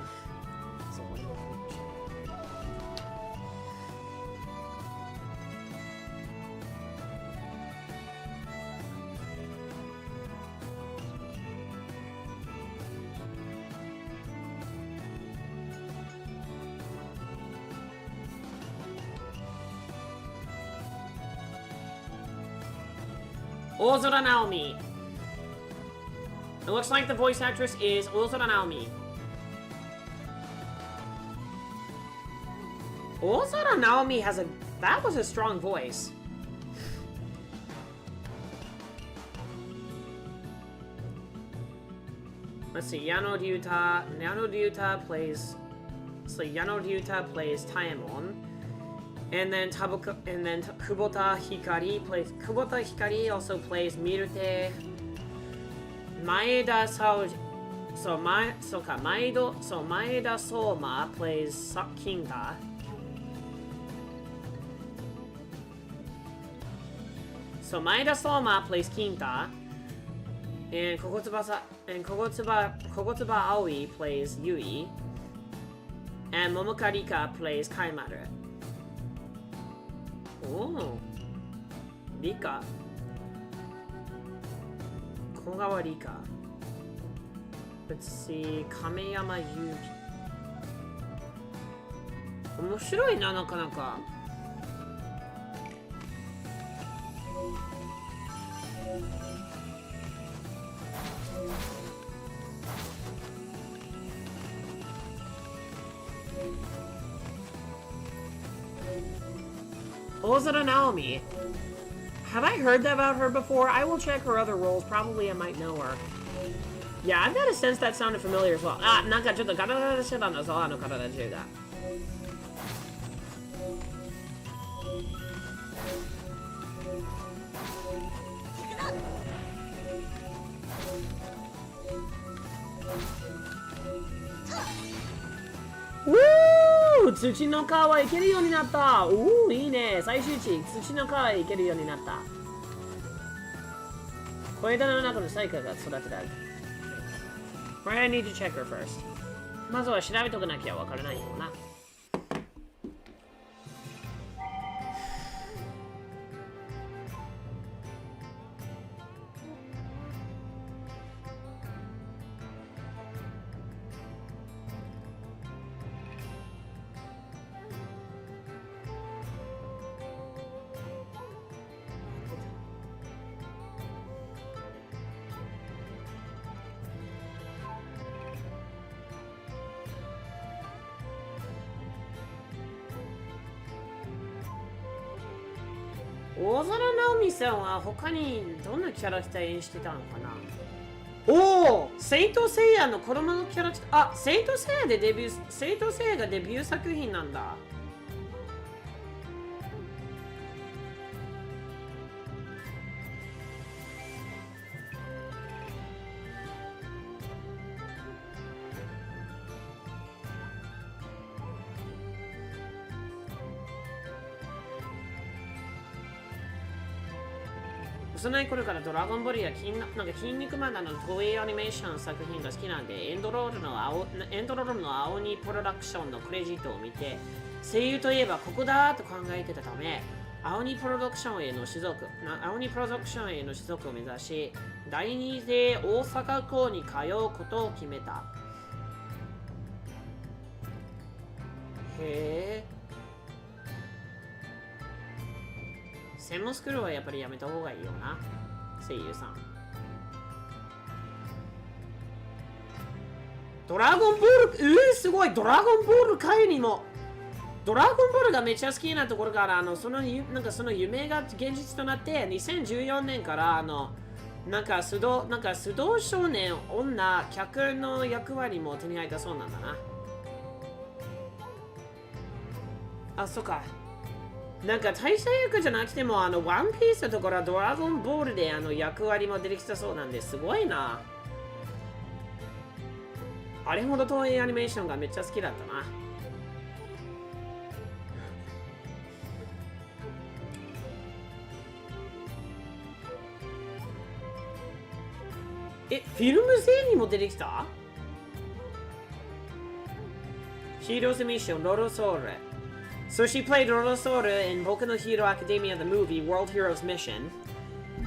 Ozora Naomi. It looks like the voice actress is Ozora Naomi. Ozora Naomi that was a strong voice. Let's see, Yano Ryuta plays Taemon. And then Kubota Hikari also plays Mirute. Maeda Soma plays Kinga. So Maeda Soma plays Kinta. And Kogotsuba Aoi plays Yui. And Momoka Rika plays Kaimaru. Oh, Rika. Kogawa Rika. Let's see, Kameyama Yuji. 面白いな、なかなか。Ozora Naomi. Have I heard about her before? I will check her other roles. Probably I might know her. Yeah, I've got a sense that sounded familiar as well. Ah, なんかちょっとガタガタしてたんだぞ、あの体中が。土の川行けるようになった。おお、いいね。最終地、土の川へ行けるようになった。小枝の中のサイカが育てられた。Right, I need to check her first. まずは調べとかなきゃわからないよな。大空直美さんは他にどんなキャラクター演じてたのかな。おお、聖闘聖夜の子供のキャラクター。あ、聖闘聖夜がデビュー作品なんだ。幼い頃からドラゴンボールやなんか筋肉マンなどの東映アニメーション作品が好きなんで、エンドロールの青鬼プロダクションのクレジットを見て、声優といえばここだと考えてたため、青鬼プロダクションへの所属を目指し、第二で大阪校に通うことを決めた。へえ。専門スクールはやっぱりやめた方がいいよな、声優さん。ドラゴンボール、すごい、ドラゴンボール界にも、ドラゴンボールがめっちゃ好きなところから、その夢が現実となって、2014年から、須藤少年女客の役割も手に入ったそうなんだな。あ、そっか。なんか大佐役じゃなくてもワンピースのところはドラゴンボールで役割も出てきたそうなんですごいな。あれほど東映アニメーションがめっちゃ好きだったな。フィルム製にも出てきた？ヒーローズミッションロロソール。So she played Rorosora in Boku no Hero Academia, the movie World Heroes Mission,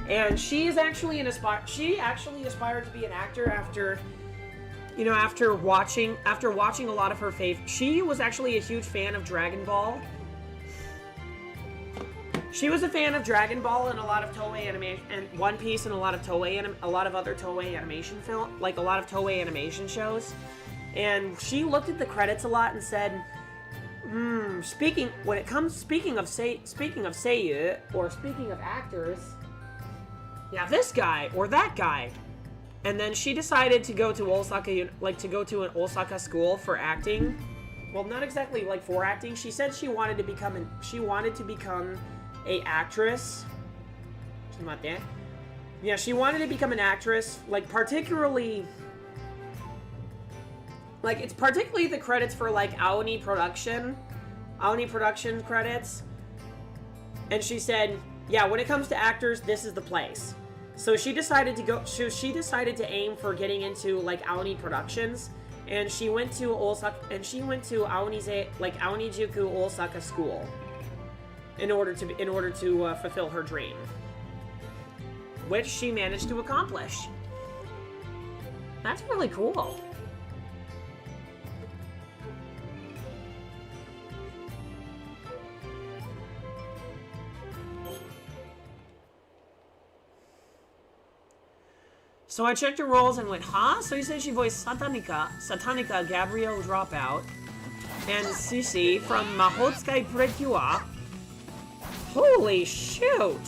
and she actually aspired to be an actor after watching a lot of her favorite. She was actually a huge fan of Dragon Ball. She was a fan of Dragon Ball and a lot of Toei animation and One Piece and a lot of other Toei animation like a lot of Toei animation shows. And she looked at the credits a lot and said, speaking of seiyu or speaking of actors, yeah, this guy or that guy. And then she decided to go to Osaka, an Osaka school for acting. Well, not exactly like for acting. She said she wanted to become a actress. Yeah, she wanted to become an actress, particularly it's particularly the credits for Oni production credits. And she said, yeah, when it comes to actors, this is the place. So she decided to aim for getting into Oni productions, and she went to Aonijuku Osaka school in order to fulfill her dream, which she managed to accomplish. That's really cool. So I checked her roles and went, huh? So you said she voiced Satanika Gabrielle Dropout, and Sisi from Mahotsukai Precure. Holy shoot!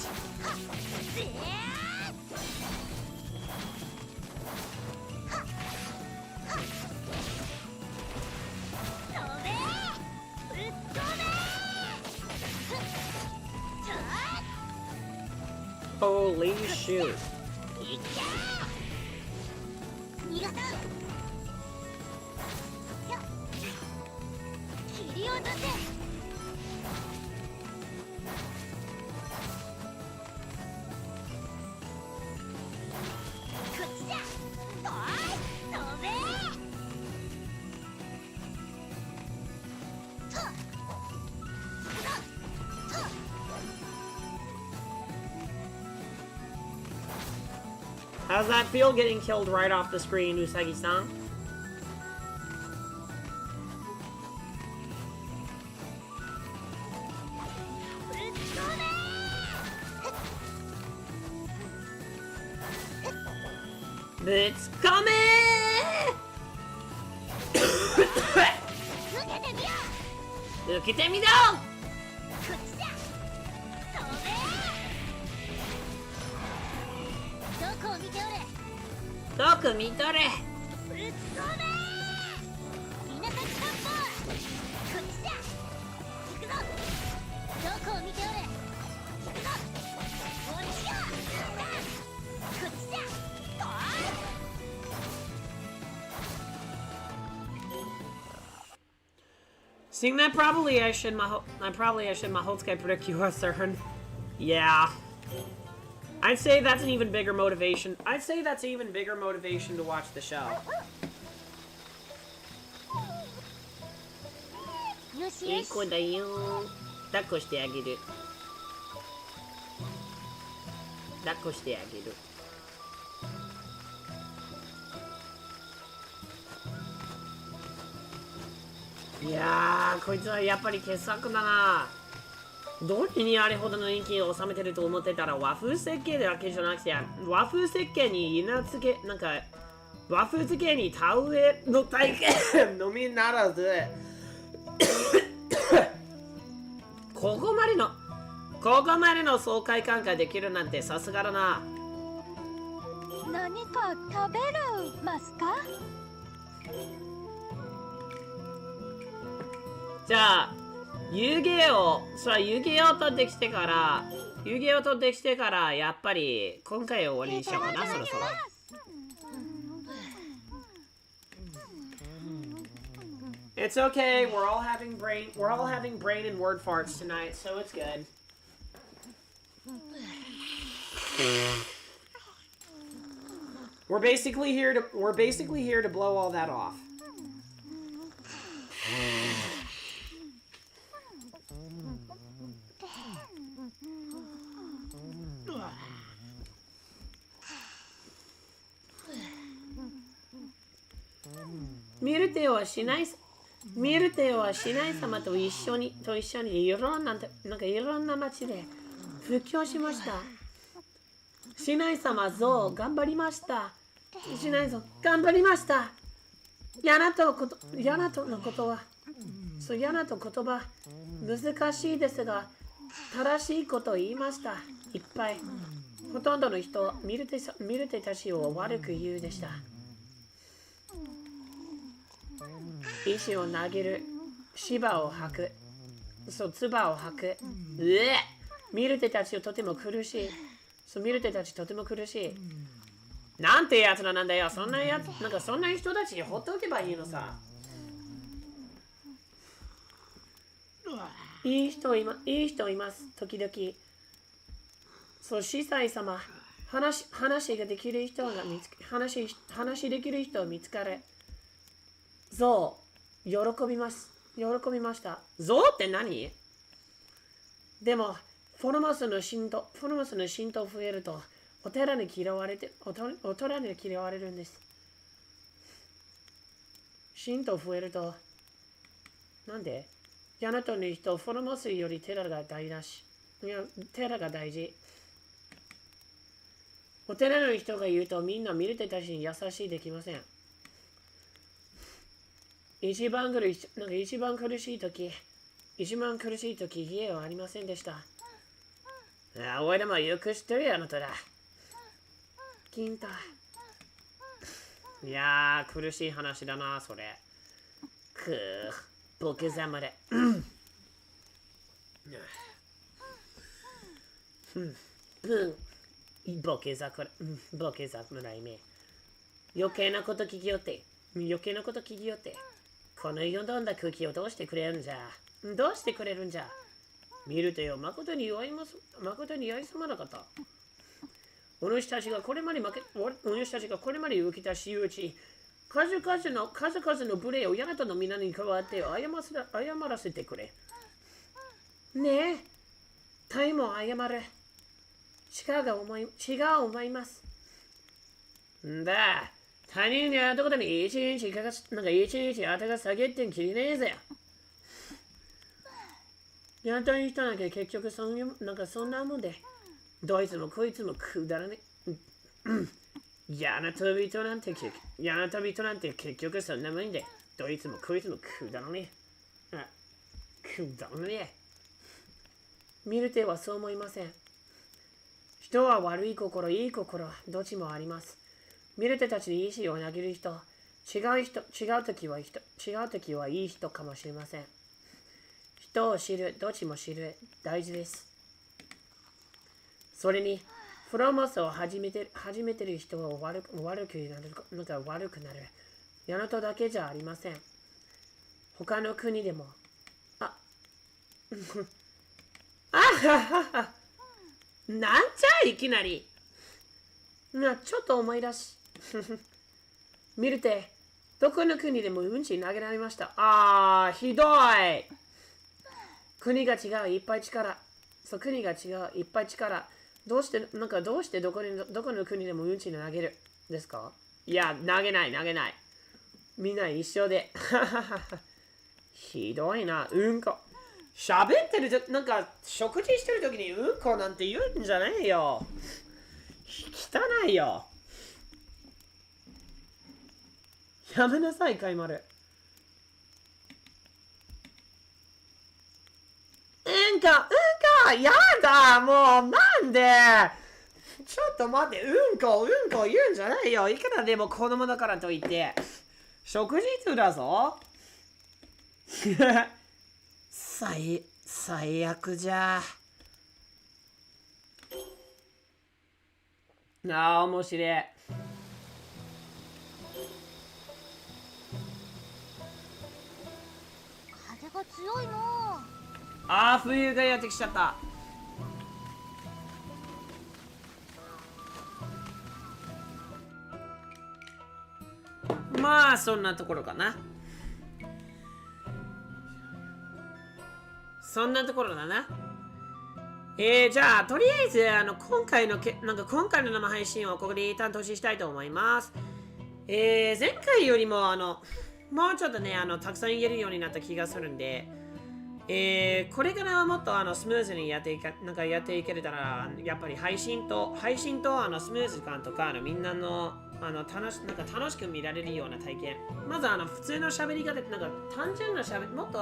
Holy shoot. How's that feel getting killed right off the screen, Usagi-san? It's coming! Look at me now! Doku mitore! Seeing that, probably I should Mahotsukai Precure Third. Yeah. I'd say that's an even bigger motivation. I'd say that's even bigger motivation to watch the show. よしいい子だよ。抱っこしてあげる。抱っこしてあげる。いやー、こいつはやっぱり傑作だな。どれにあれほどの人気を収めてると思ってたら、和風設計だけじゃなくて、和風設計に稲付け、なんか、和風設計に田植えの体験のみならず、ここまでの爽快感ができるなんてさすがだな。何か食べるますか？じゃあ、遊戯を取ってきてから、やっぱり今回終わりにしようかな、そろそろ。It's okay. We're all having brain and word farts tonight, so it's good. We're basically here to blow all that off.ミルテはしない様と一緒にいろんな町で布教しました。しない様ぞ頑張りました。しないぞ頑張りました。やなと言葉難しいですが正しいことを言いました。いっぱい。ほとんどの人はミルテたちを悪く言うでした。石を投げる、唾を吐く、唾を吐く。ミルテたちとても苦しい。なんてやつらなんだよ。そんな人たちにほっとけばいいのさ。いい人います。時々。司祭様、話できる人を見つかれ。喜びました。って何？でも、フォルモスの信徒増えると、お寺に嫌われるんです。信徒増えると、なんで？ヤナトの人、フォルモスより寺が大事。お寺の人が言うと、みんなミルテたちに優しいできません。一番苦しい時、家はありませんでした。おいでもよく知ってるよ、あなただ。金太。いやー、苦しい話だな、それ。ボケざまで。ボケ桜め。余計なこと聞きよって。このよどんだ空気をどうしてくれるんじゃ。見るとよ、誠に弱い様なかった。お主たちがこれまで受けた仕打ち、数々の無礼をヤナトの皆に加わって謝らせてくれ。ねえ、タイも謝れ。違う思います。んだ、他人に会ったことに一日頭が下げてんきりねえぜ。ヤナトの人なんか結局そんなもんで、どいつもこいつもくだらねえ。ヤナト人なんて結局そんなもんで、どいつもこいつもくだらねえ。ミルテはそう思いません。人は悪い心、いい心、どっちもあります。ミルテたちに石を投げる人、違う時はいい人かもしれません。人を知る、どっちも知る、大事です。それに、フロモスを始めてる人は悪くなる。ヤナトだけじゃありません。他の国でも。なんじゃいきなり。ちょっと思い出し。見るて、どこの国でもうんち投げられました。ひどい。国が違う、いっぱい力。そう、国が違う、いっぱい力。どうしてどこの国でもうんち投げるですか？いや、投げない。みんな一緒で。ひどいな、うんこ。喋ってると、食事してるときにうんこなんて言うんじゃないよ。汚いよ。やめなさい、カイマル。うんこやだもうなんでちょっと待って、うんこ言うんじゃないよ。いくらでも子供だからといって。食事中だぞ。最悪じゃ。面白い。風が強いの。冬がやってきちゃった。まあそんなところかな。そんなところだな。じゃあとりあえず今回の生配信をここで担当したいと思います。前回よりももうちょっとねたくさん言えるようになった気がするんで、これからはもっとスムーズにやっていけれたら、やっぱり配信とスムーズ感とかみんなの楽しく見られるような体験。まず普通の喋り方って単純な喋り、もっと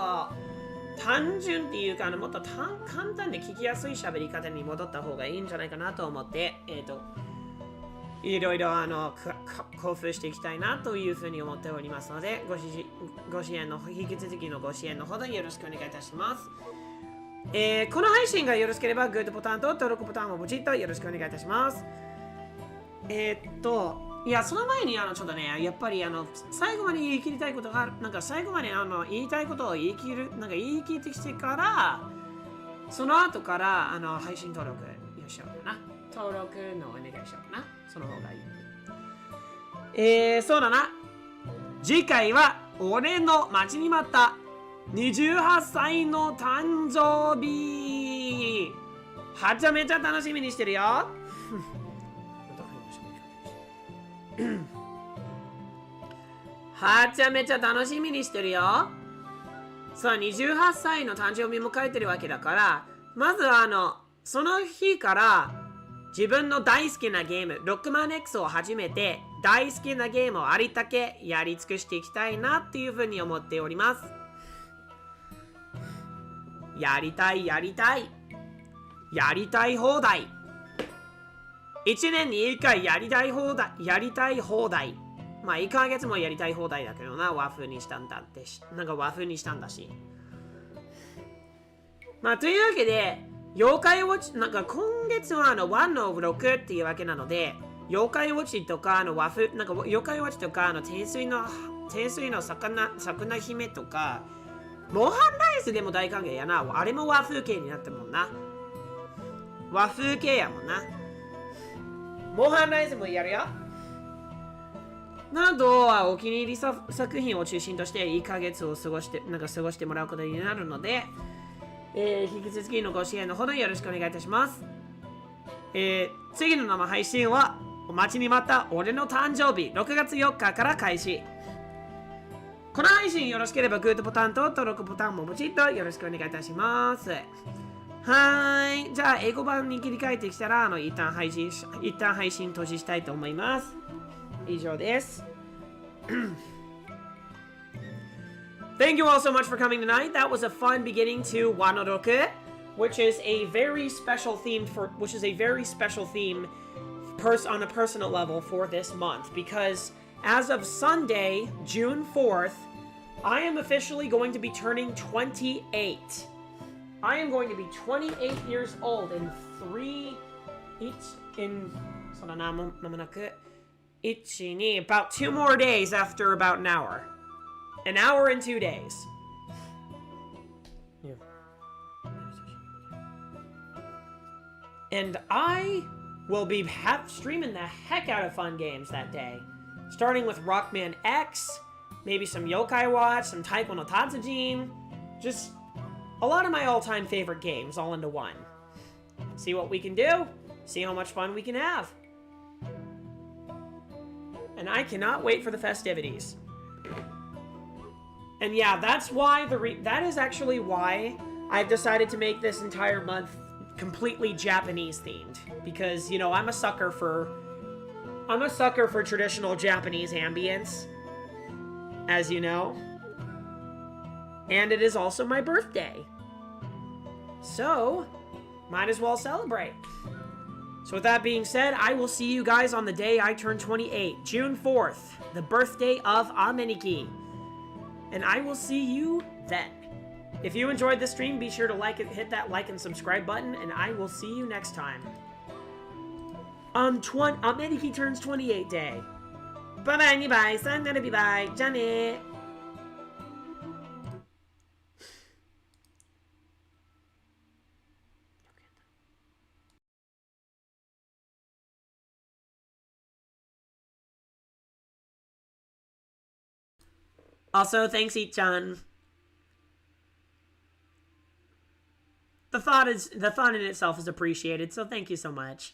単純っていうかもっと簡単で聞きやすい喋り方に戻った方がいいんじゃないかなと思って、いろいろ交付していきたいなというふうに思っておりますので、ご支援の引き続きのご支援のほどよろしくお願いいたします。この配信がよろしければグッドボタンと登録ボタンをポチッとよろしくお願いいたします。いや、その前にちょっとね、やっぱり最後まで言い切りたいことがある。最後まで言いたいことを言い切ってきてから、その後から配信登録しようかな。登録のお願いしようかな。その方がいい。そうだな。次回は俺の待ちに待った28歳の誕生日。はちゃめちゃ楽しみにしてるよ。はちゃめちゃ楽しみにしてるよ。さあ、28歳の誕生日迎えてるわけだから、まずその日から自分の大好きなゲーム、ロックマン X を始めて、大好きなゲームをありったけやり尽くしていきたいなっていうふうに思っております。やりたい放題。1年に1回やりたい放題。まあ1ヶ月もやりたい放題だけどな、和風にしたんだし。まあというわけで、妖怪ウォッチ、今月は1の6っていうわけなので、妖怪ウォッチとか和風、妖怪ウォッチとか天水のSakunahimeとか、モンハンライスでも大歓迎やな。あれも和風系になってるもんな。和風系やもんな。モンハンライスもやるよ。などはお気に入り作品を中心として1ヶ月を過ごしてもらうことになるので、引き続きのご支援のほどよろしくお願いいたします。次の生配信はお待ちに待った俺の誕生日6月4日から開始。この配信よろしければグッドボタンと登録ボタンもポチッとよろしくお願いいたします。じゃあ英語版に切り替えてきたら一旦配信閉じしたいと思います。以上です。Thank you all so much for coming tonight. That was a fun beginning to Wanoroku, which is a very special theme on a personal level for this month, because as of Sunday, June 4th, I am officially going to be turning 28. I am going to be 28 years old in about 2 more days after about an hour. An hour and 2 days. Yeah. And I will be streaming the heck out of fun games that day. Starting with Rockman X, maybe some Yokai Watch, some Taiko no Tatsujin. Just a lot of my all-time favorite games all into one. See what we can do. See how much fun we can have. And I cannot wait for the festivities. And yeah, that's why that is actually why I've decided to make this entire month completely Japanese themed. Because, you know, I'm a sucker for traditional Japanese ambience, as you know. And it is also my birthday. So, might as well celebrate. So with that being said, I will see you guys on the day I turn 28, June 4th, the birthday of Ameniki. And I will see you then. If you enjoyed this stream, be sure to hit that like and subscribe button, and I will see you next time. On Ameniki turns 28 day. Bye bye, bye. Sayonara, bye. Ja ne. Also, thanks, Ichan. The thought in itself is appreciated, so thank you so much.